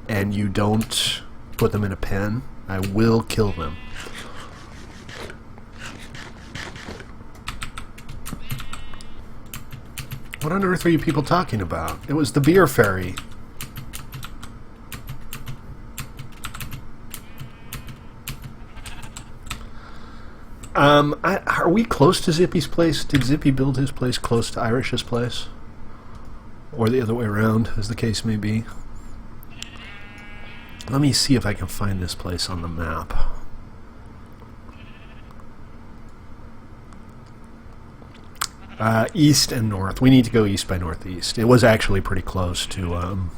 and you don't put them in a pen, I will kill them. What on earth are you people talking about? It was the beer ferry. Are we close to Zippy's place? Did Zippy build his place close to Irish's place? Or the other way around, as the case may be. Let me see if I can find this place on the map. East and north. We need to go east by northeast. It was actually pretty close to...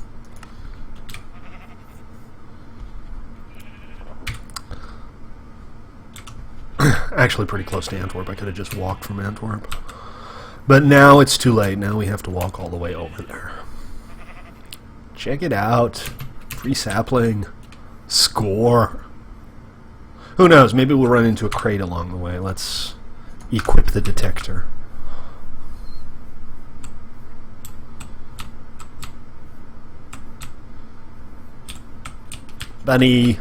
actually pretty close to Antwerp. I could have just walked from Antwerp. But now it's too late. Now we have to walk all the way over there. Check it out. Free sapling. Score. Who knows? Maybe we'll run into a crate along the way. Let's equip the detector. Bunny.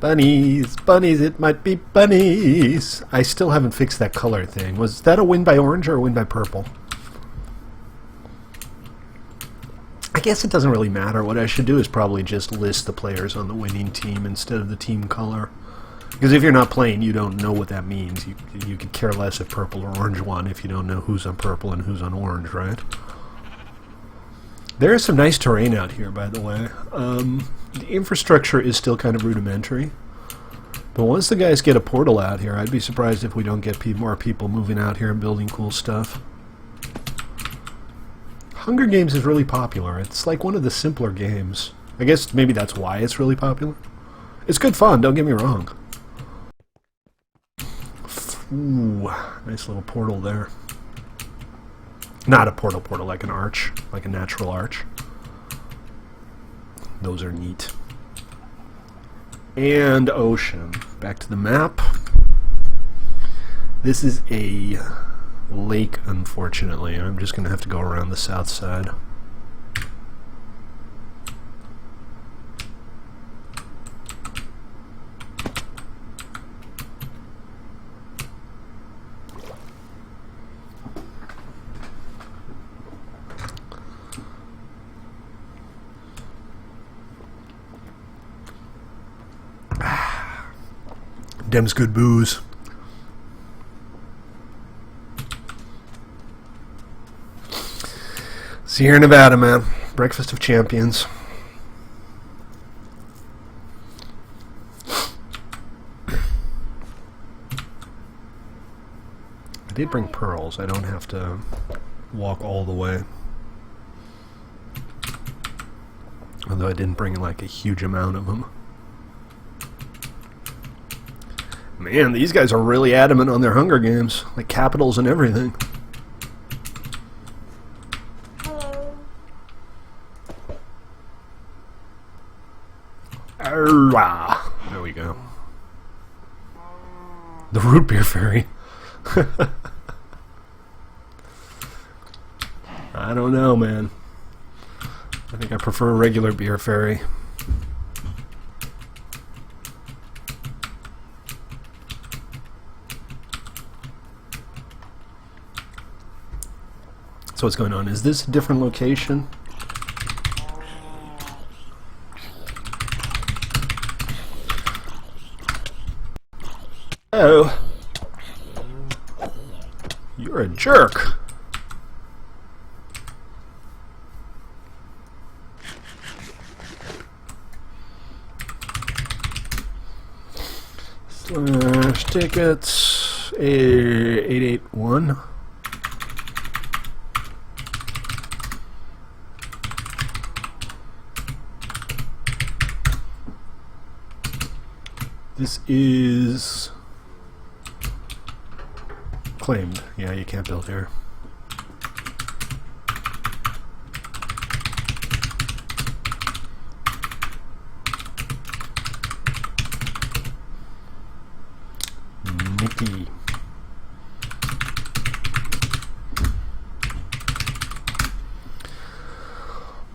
Bunnies, bunnies, it might be bunnies. I still haven't fixed that color thing. Was that a win by orange or a win by purple? I guess it doesn't really matter. What I should do is probably just list the players on the winning team instead of the team color. Because if you're not playing, you don't know what that means. You could care less if purple or orange won if you don't know who's on purple and who's on orange, right? There is some nice terrain out here, by the way. The infrastructure is still kind of rudimentary. But once the guys get a portal out here, I'd be surprised if we don't get more people moving out here and building cool stuff. Hunger Games is really popular. It's like one of the simpler games. I guess maybe that's why it's really popular. It's good fun, don't get me wrong. Ooh, nice little portal there. Not a portal, like an arch, like a natural arch. Those are neat. And ocean. Back to the map. This is a lake, unfortunately. I'm just going to have to go around the south side. Dem's good booze. Sierra Nevada, man. Breakfast of champions. I did bring pearls. I don't have to walk all the way. Although I didn't bring like a huge amount of them. Man, these guys are really adamant on their Hunger Games. Like capitals and everything. There we go. The root beer fairy. I don't know, man. I think I prefer a regular beer fairy. So what's going on? Is this a different location? Oh. You're a jerk. Slash tickets 881. This is claimed. Yeah, you can't build here. Mickey.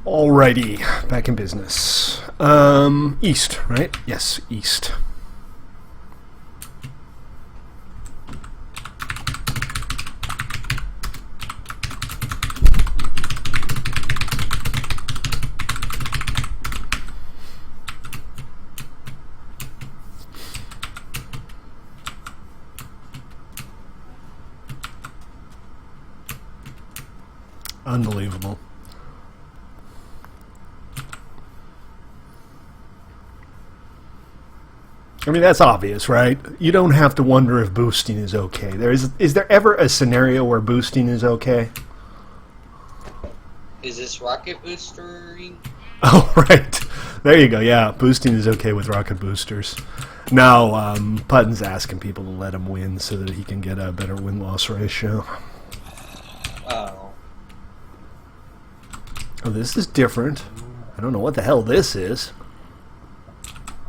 Alrighty, back in business. East, right? Yes, east. Unbelievable. I mean, that's obvious, right? You don't have to wonder if boosting is okay. Is there ever a scenario where boosting is okay? Is this rocket boostering? Oh, right. There you go. Yeah, boosting is okay with rocket boosters. Now, Putton's asking people to let him win so that he can get a better win-loss ratio. Oh. Oh, this is different. I don't know what the hell this is.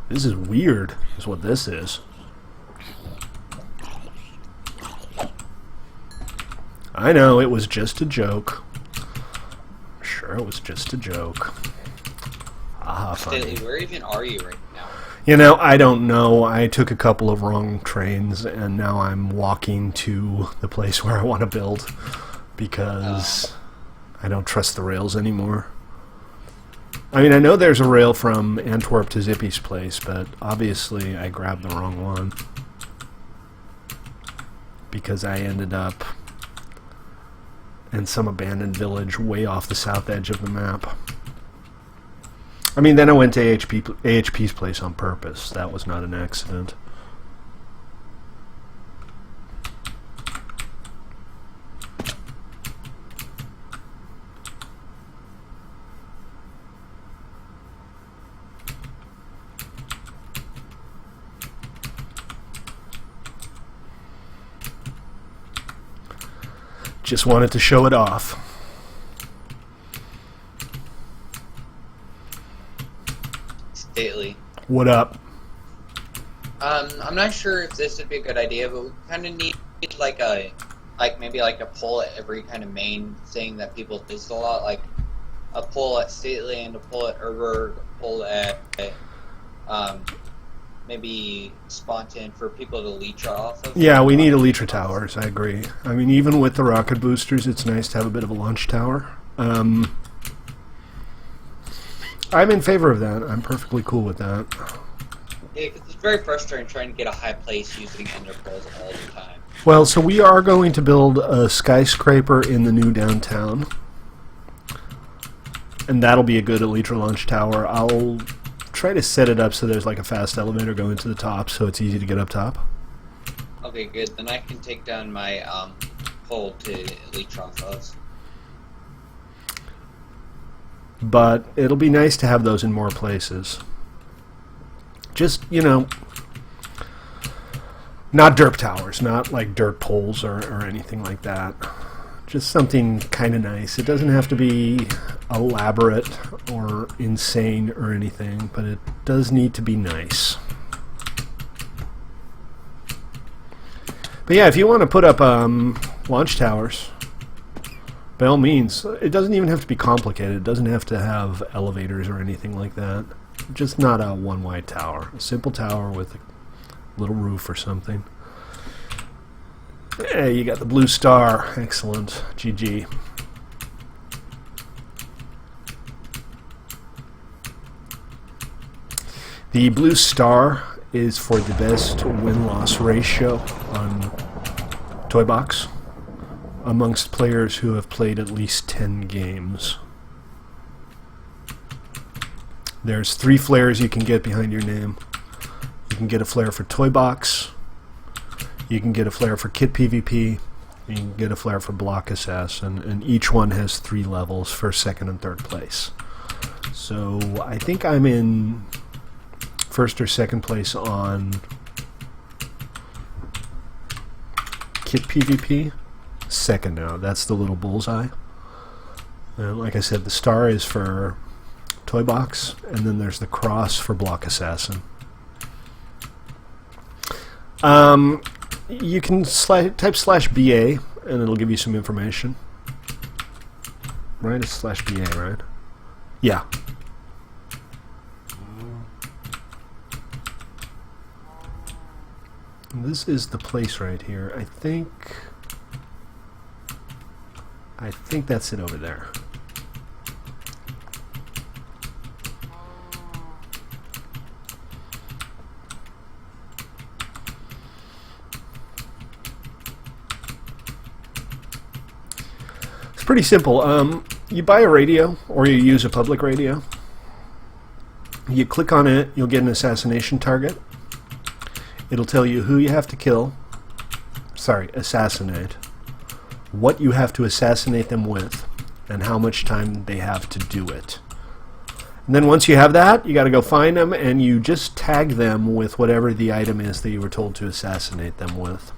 This is weird, is what this is. I know, it was just a joke. Sure, it was just a joke. Ah, funny. Stately, where even are you right now? You know, I don't know. I took a couple of wrong trains, and now I'm walking to the place where I want to build because I don't trust the rails anymore. I mean, I know there's a rail from Antwerp to Zippy's place, but obviously I grabbed the wrong one because I ended up in some abandoned village way off the south edge of the map. I mean, then I went to AHP's place on purpose. That was not an accident. Just wanted to show it off. Stately. What up? I'm not sure if this would be a good idea, but we kind of need maybe a poll at every kind of main thing that people visit a lot, like a poll at Stately and a poll at Urberg, a poll at maybe Spontan for people to leech off of. Yeah, we need Elytra towers, I agree. I mean, even with the rocket boosters, it's nice to have a bit of a launch tower. I'm in favor of that. I'm perfectly cool with that. Yeah, because it's very frustrating trying to get a high place using ender pearls all the time. Well, so we are going to build a skyscraper in the new downtown. And that'll be a good Elytra launch tower. I'll try to set it up so there's like a fast elevator going to the top so it's easy to get up top. Okay, good. Then I can take down my pole to Elytra off of. But it'll be nice to have those in more places. Just, you know, not derp towers, not like dirt poles or anything like that. Just something kind of nice. It doesn't have to be elaborate or insane or anything, but it does need to be nice. But yeah, if you want to put up launch towers, by all means. It doesn't even have to be complicated. It doesn't have to have elevators or anything like that. Just not a one-wide tower. A simple tower with a little roof or something. Hey, you got the blue star. Excellent. GG. The blue star is for the best win-loss ratio on toybox amongst players who have played at least 10 games. There's 3 flares you can get behind your name. You can get a flare for toybox, you can get a flare for kit PvP, you can get a flare for block assassin, and each one has 3 levels for 2nd and 3rd place. So I think I'm in 1st or 2nd place on kit PvP. 2nd now. That's the little bullseye. And like I said, the star is for toybox, and then there's the cross for block assassin. You can type /BA and it'll give you some information. Right? It's /BA, right? Yeah. This is the place right here. I think that's it over there. It's pretty simple. You buy a radio, or you use a public radio. You click on it, you'll get an assassination target. It'll tell you who you have to kill. Sorry, assassinate. What you have to assassinate them with, and how much time they have to do it. And then once you have that, you got to go find them, and you just tag them with whatever the item is that you were told to assassinate them with.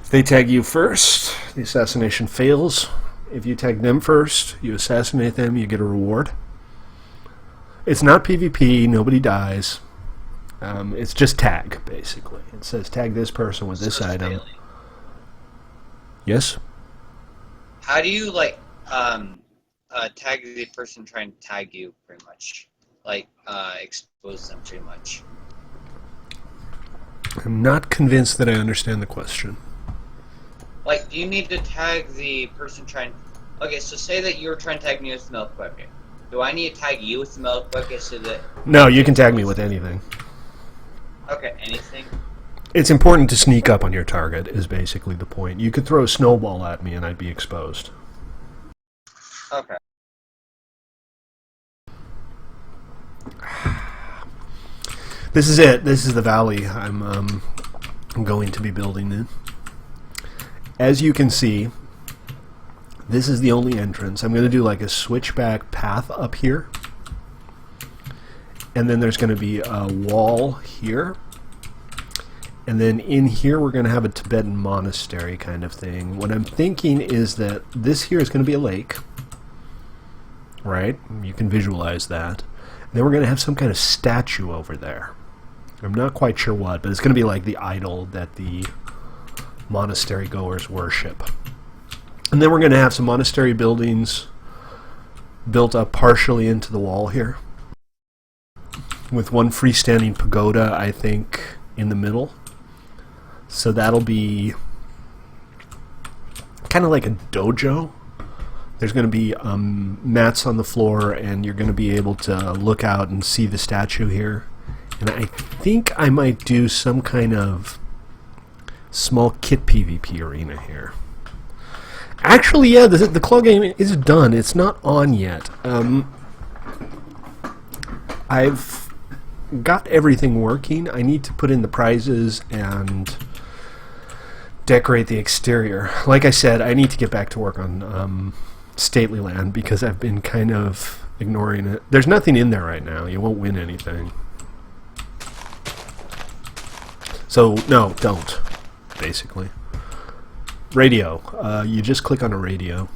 If they tag you first, the assassination fails. If you tag them first, you assassinate them, you get a reward. It's not PvP, nobody dies. It's just tag, basically. It says tag this person with this item. Daily. Yes? How do you, like, tag the person trying to tag you, pretty much? Like, expose them, pretty much. I'm not convinced that I understand the question. Like, do you need to tag the person trying... Okay, so say that you're trying to tag me with the milk bucket. Do I need to tag you with the milk bucket so that... No, you can tag me with anything. Okay, anything? It's important to sneak up on your target, is basically the point. You could throw a snowball at me and I'd be exposed. Okay. This is it. This is the valley I'm going to be building in. As you can see, this is the only entrance. I'm going to do like a switchback path up here. And then there's going to be a wall here. And then in here we're going to have a Tibetan monastery kind of thing. What I'm thinking is that this here is going to be a lake. Right? You can visualize that. And then we're going to have some kind of statue over there. I'm not quite sure what, but it's going to be like the idol that the monastery goers worship. And then we're going to have some monastery buildings built up partially into the wall here, with one freestanding pagoda, I think, in the middle. So that'll be kind of like a dojo. There's going to be mats on the floor, and you're going to be able to look out and see the statue here. And I think I might do some kind of small kit PvP arena here. Actually, yeah, the claw game is done. It's not on yet. I've got everything working. I need to put in the prizes and decorate the exterior. Like I said, I need to get back to work on Stately Land because I've been kind of ignoring it. There's nothing in there right now. You won't win anything. So, no, don't, basically. Radio. You just click on a radio.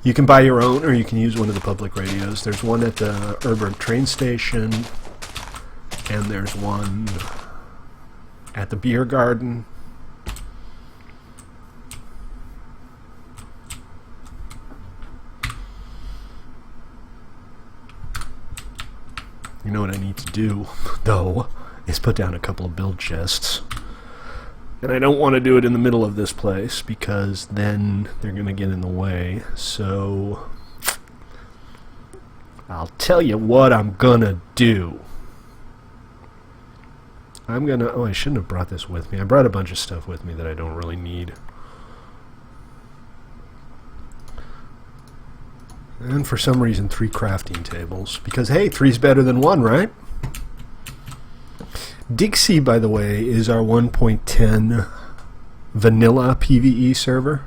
You can buy your own, or you can use one of the public radios. There's one at the Urberg train station, and there's one at the beer garden. You know what I need to do, though, is put down a couple of build chests. And I don't want to do it in the middle of this place because then they're going to get in the way. So I'll tell you what I'm going to do. I'm going to... Oh, I shouldn't have brought this with me. I brought a bunch of stuff with me that I don't really need. And for some reason, 3 crafting tables. Because, hey, 3's better than 1, right? Dixie, by the way, is our 1.10 vanilla PvE server.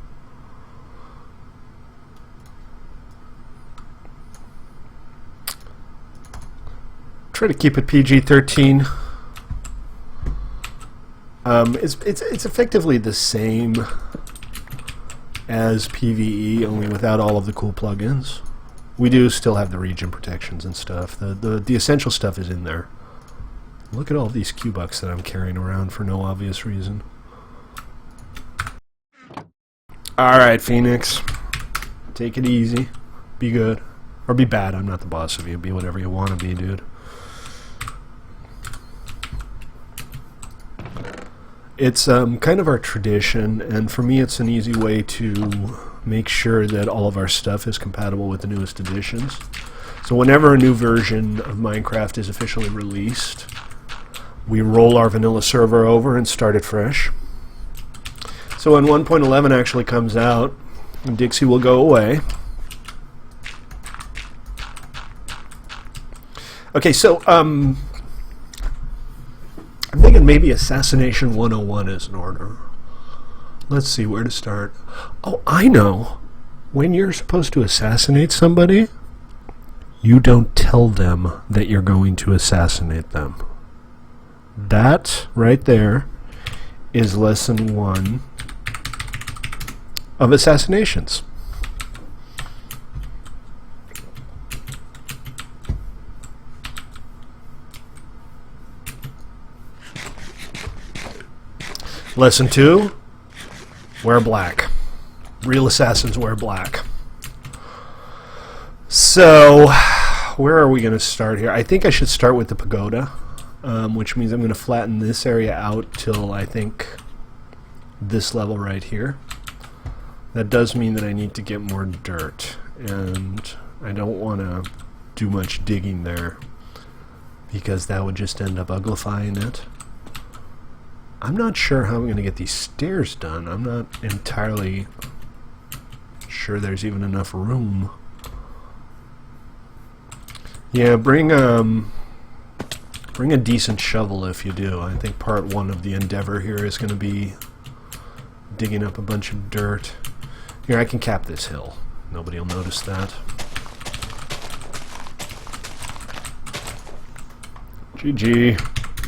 Try to keep it PG-13. It's effectively the same as PvE, only without all of the cool plugins. We do still have the region protections and stuff. The essential stuff is in there. Look at all these Q-Bucks that I'm carrying around for no obvious reason. Alright, Phoenix. Take it easy. Be good. Or be bad. I'm not the boss of you. Be whatever you want to be, dude. It's kind of our tradition, and for me it's an easy way to make sure that all of our stuff is compatible with the newest editions. So whenever a new version of Minecraft is officially released, we roll our vanilla server over and start it fresh. So when 1.11 actually comes out, Dixie will go away. Okay, so I'm thinking maybe Assassination 101 is in order. Let's see where to start. Oh, I know. When you're supposed to assassinate somebody, you don't tell them that you're going to assassinate them. That right there is lesson 1 of assassinations. Lesson 2, wear black. Real assassins wear black. So, where are we going to start here? I think I should start with the pagoda. Which means I'm going to flatten this area out till I think this level right here. That does mean that I need to get more dirt, and I don't want to do much digging there because that would just end up uglifying it. I'm not sure how I'm going to get these stairs done. I'm not entirely sure there's even enough room. Yeah, bring a decent shovel if you do. I think part 1 of the endeavor here is going to be digging up a bunch of dirt. Here, I can cap this hill. Nobody will notice that. GG.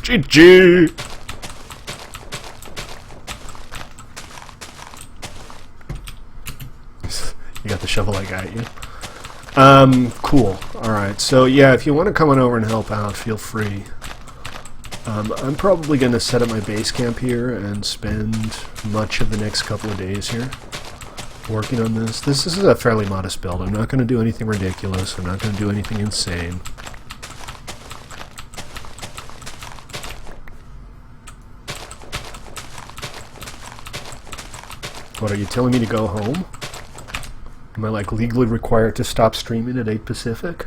GG! You got the shovel, I got you. Cool. Alright, so yeah, if you want to come on over and help out, feel free. I'm probably going to set up my base camp here and spend much of the next couple of days here working on this. This is a fairly modest build. I'm not going to do anything ridiculous. I'm not going to do anything insane. What, are you telling me to go home? Am I like legally required to stop streaming at 8 Pacific?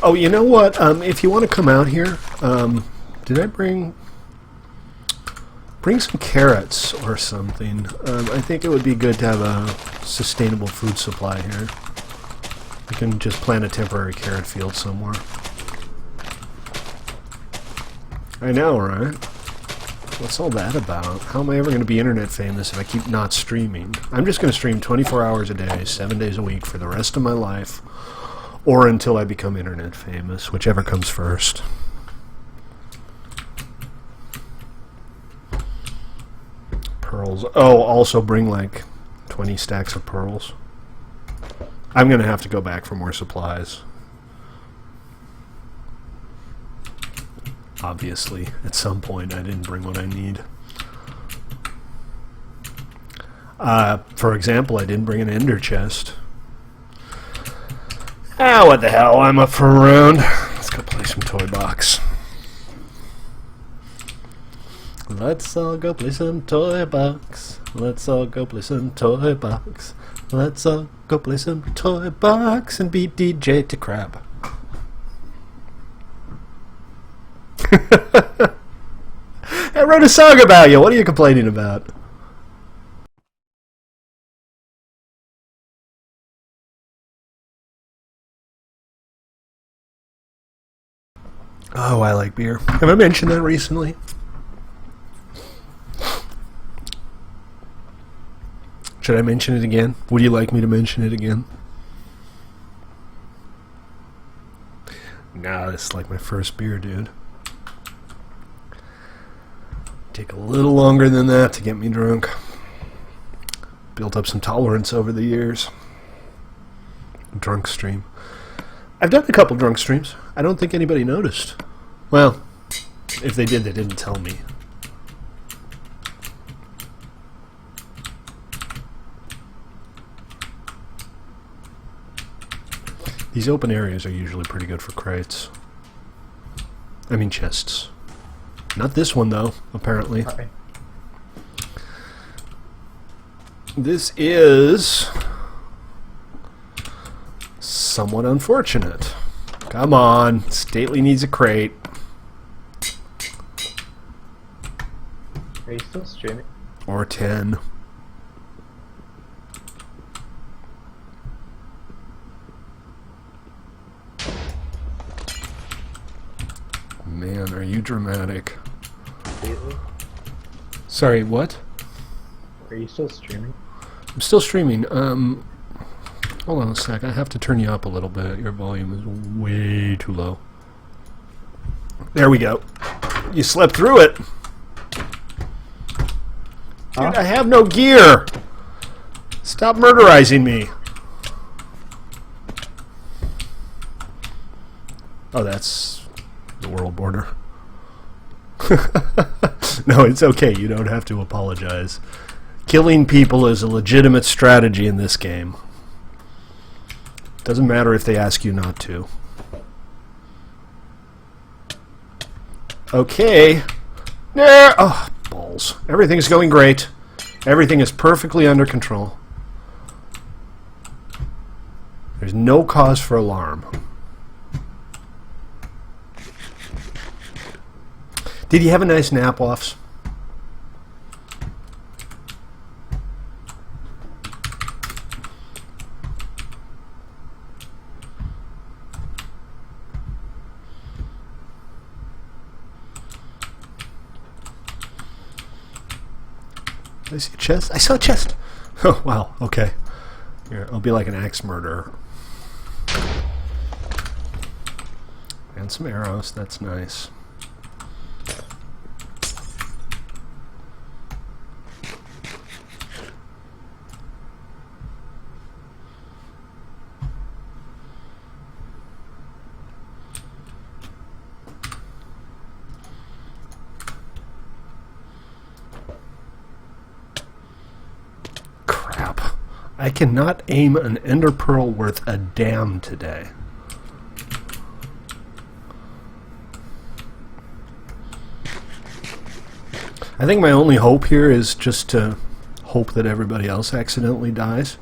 Oh, you know what? If you want to come out here, did I bring some carrots or something? I think it would be good to have a sustainable food supply here. We can just plant a temporary carrot field somewhere. I know, right? What's all that about? How am I ever going to be internet famous if I keep not streaming? I'm just going to stream 24 hours a day, 7 days a week for the rest of my life, or until I become internet famous, whichever comes first. Pearls. Oh, also bring like 20 stacks of pearls. I'm going to have to go back for more supplies. Obviously, at some point I didn't bring what I need. For example, I didn't bring an ender chest. Ah, what the hell, I'm up for a round. Let's go play some toy box. Let's all go play some toy box. Let's all go play some toy box. Let's all go play some toy box and beat DJ to crap. I wrote a song about you. What are you complaining about? Oh, I like beer. Have I mentioned that recently? Should I mention it again? Would you like me to mention it again? Nah, this is like my first beer, dude. Take a little longer than that to get me drunk. Built up some tolerance over the years. Drunk stream. I've done a couple drunk streams. I don't think anybody noticed. Well, if they did, they didn't tell me. These open areas are usually pretty good for crates. I mean chests. Not this one, though, apparently. Hi. This is somewhat unfortunate. Come on, Stately needs a crate. Are you still streaming? Or 10. Man, are you dramatic. Lately? Sorry, what? Are you still streaming? I'm still streaming. Hold on a sec. I have to turn you up a little bit. Your volume is way too low. There we go. You slept through it. Dude, I have no gear. Stop murderizing me. Oh, that's the world border. No, it's okay. You don't have to apologize. Killing people is a legitimate strategy in this game. Doesn't matter if they ask you not to. Okay. There. Oh, balls. Everything's going great. Everything is perfectly under control. There's no cause for alarm. Did you have a nice nap, Woffs? Did I see a chest? I saw a chest! Oh, wow, okay. Here, I'll be like an axe murderer. And some arrows, that's nice. I cannot aim an ender pearl worth a damn today. I think my only hope here is just to hope that everybody else accidentally dies.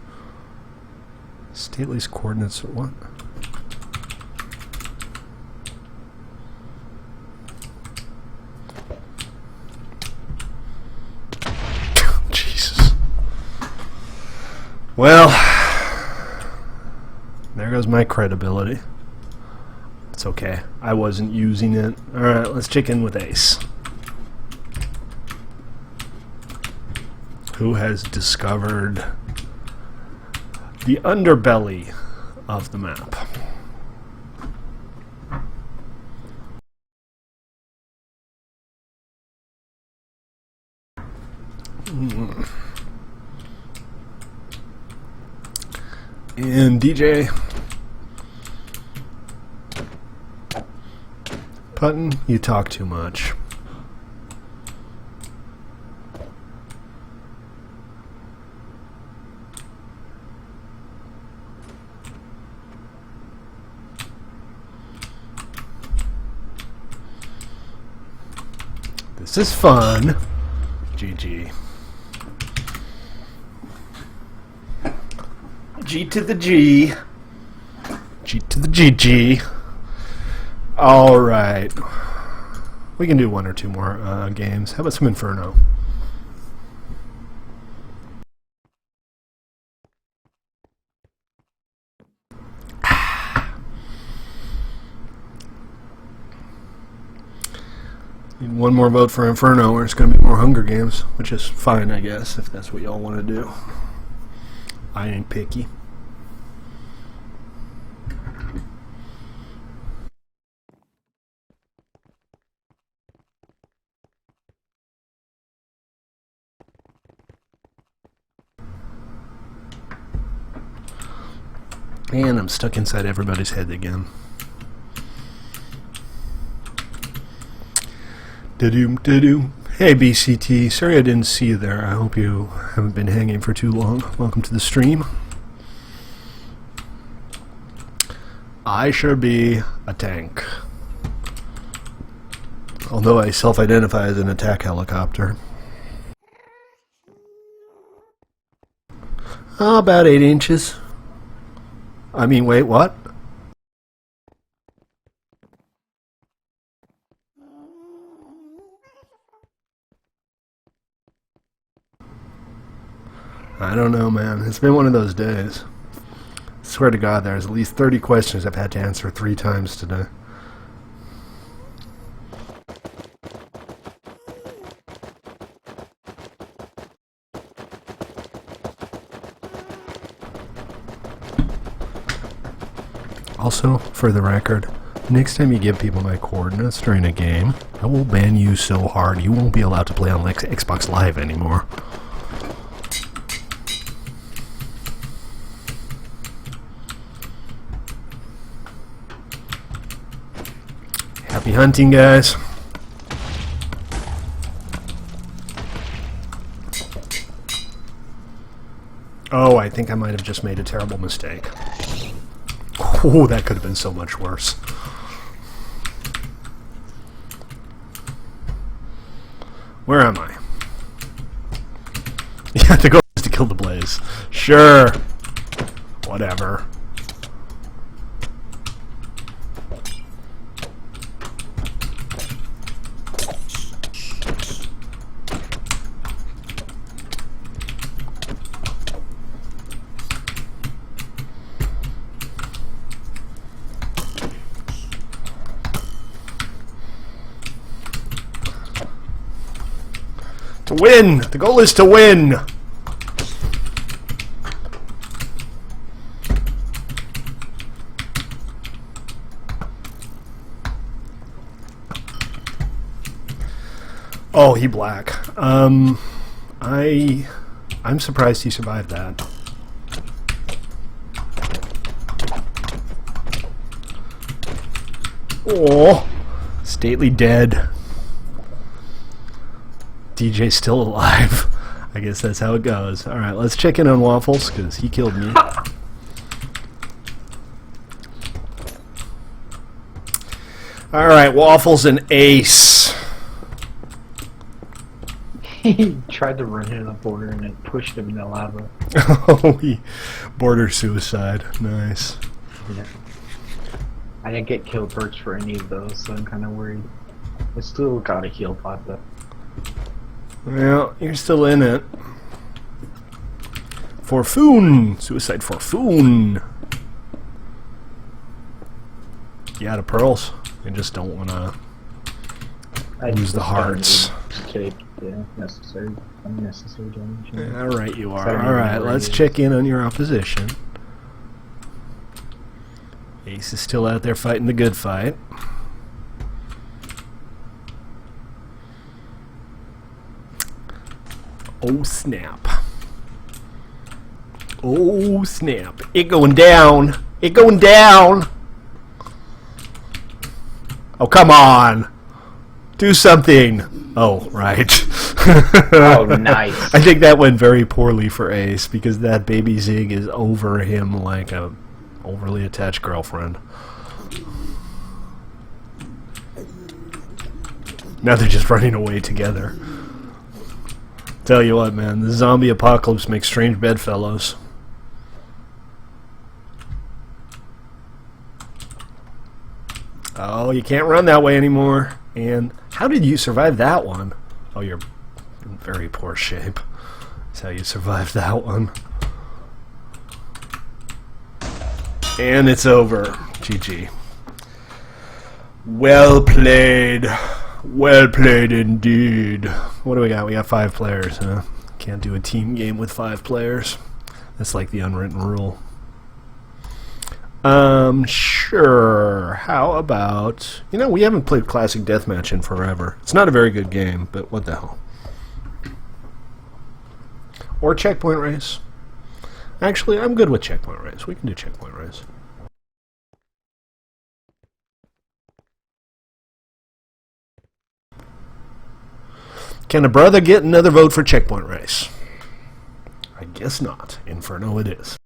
Stately's coordinates are what? Jesus. Well, there goes my credibility. It's okay. I wasn't using it. Alright, let's check in with Ace. Who has discovered the underbelly of the map? And DJ Putton, you talk too much. This is fun. GG. G to the G. G to the GG. Alright. We can do one or two more games. How about some Inferno? Need one more vote for Inferno, or it's going to be more Hunger Games, which is fine, I guess, if that's what y'all want to do. I ain't picky. And I'm stuck inside everybody's head again. Da-doom. Hey BCT, sorry I didn't see you there. I hope you haven't been hanging for too long. Welcome to the stream. I sure be a tank. Although I self-identify as an attack helicopter. About 8 inches. I mean, wait, what? I don't know, man. It's been one of those days. I swear to God, there's at least 30 questions I've had to answer 3 times today. Also, for the record, next time you give people my coordinates during a game, I will ban you so hard you won't be allowed to play on Xbox Live anymore. Happy hunting, guys. Oh, I think I might have just made a terrible mistake. Oh, that could have been so much worse. Where am I? Yeah, the goal is to kill the blaze. Sure. Whatever. To win! The goal is to win! Oh, he black. I'm surprised he survived that. Oh, Stately dead. DJ still alive. I guess that's how it goes. Alright, let's check in on Waffles, because he killed me. Alright, Waffles and Ace. He tried to run into the border and it pushed him in the lava. Oh, border suicide. Nice. Yeah. I didn't get kill perks for any of those, so I'm kind of worried. I still got a heal pot though. Well, you're still in it. Forfoon! Suicide Forfoon! You out of pearls? I just don't want to lose the hearts. Take, yeah, necessary, unnecessary damage. Alright, you are. So Alright, let's check in on your opposition. Ace is still out there fighting the good fight. Oh snap. Oh snap. It going down. It going down. Oh, come on. Do something. Oh, right. Oh, nice. I think that went very poorly for Ace because that baby Zig is over him like a overly attached girlfriend. Now they're just running away together. Tell you what, man, the zombie apocalypse makes strange bedfellows. Oh, you can't run that way anymore. And how did you survive that one? Oh, you're in very poor shape. That's how you survived that one. And it's over. GG. Well played. Well played indeed. What do we got? We got 5 players, huh? Can't do a team game with 5 players. That's like the unwritten rule. Sure. How about... You know, we haven't played Classic Deathmatch in forever. It's not a very good game, but what the hell. Or Checkpoint Race. Actually, I'm good with Checkpoint Race. We can do Checkpoint Race. Can a brother get another vote for Checkpoint Race? I guess not. Inferno it is.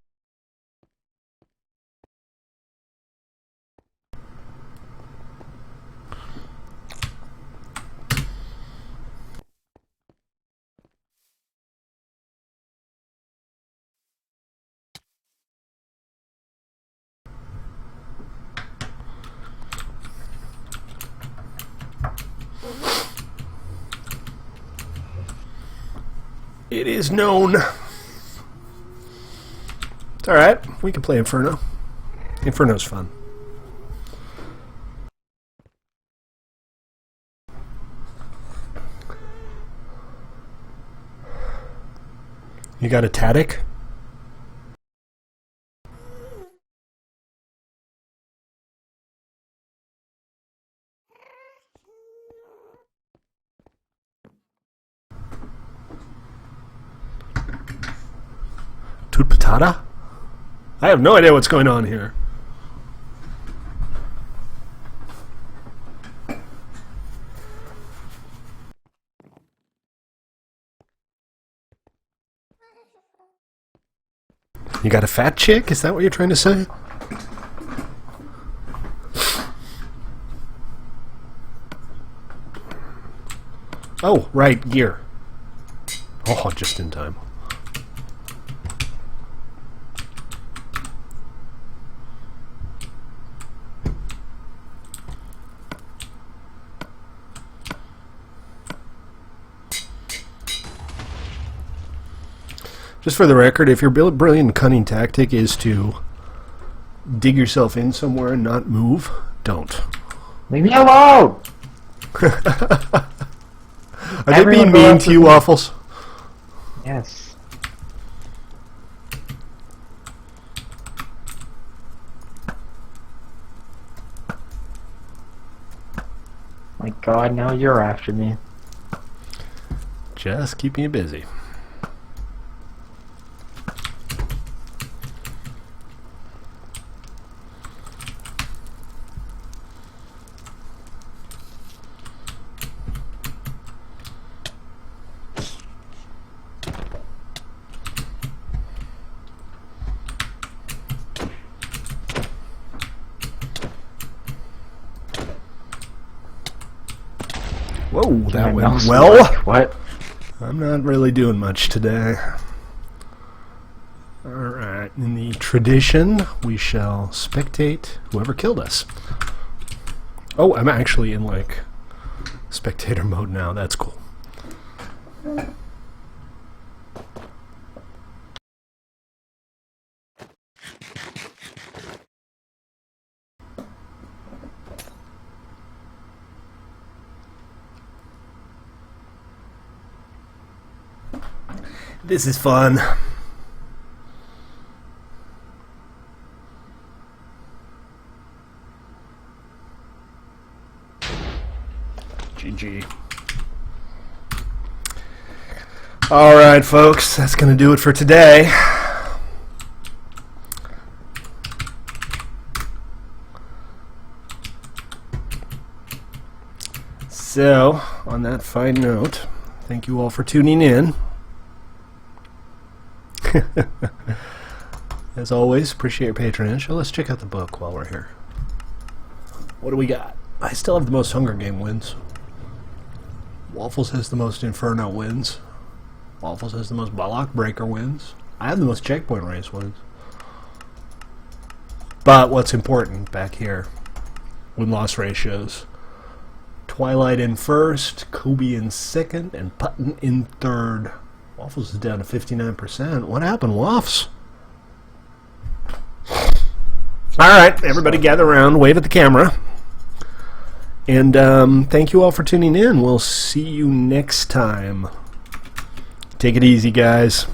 It is known. It's alright. We can play Inferno. Inferno's fun. You got a Tadic? Tut patata? I have no idea what's going on here. You got a fat chick? Is that what you're trying to say? Oh, right, gear. Oh, just in time. Just for the record, if your brilliant cunning tactic is to dig yourself in somewhere and not move, don't. Leave me alone! Are they being mean to you, Waffles? Yes. My god, now you're after me. Just keeping you busy. Whoa, that My went mouse well. work. What? I'm not really doing much today. Alright, in the tradition, we shall spectate whoever killed us. Oh, I'm actually in, like, spectator mode now. That's cool. This is fun. GG. Alright, folks, that's going to do it for today. So, on that fine note, thank you all for tuning in. As always, appreciate your patronage. So let's check out the book while we're here. What do we got? I still have the most Hunger Game wins. Waffles has the most Inferno wins. Waffles has the most Block Breaker wins. I have the most Checkpoint Race wins. But what's important back here, win-loss ratios. Twilight in first, Kobe in second, and Putton in third. Waffles is down to 59%. What happened, Waffs? Alright, everybody gather around, wave at the camera. And thank you all for tuning in. We'll see you next time. Take it easy, guys.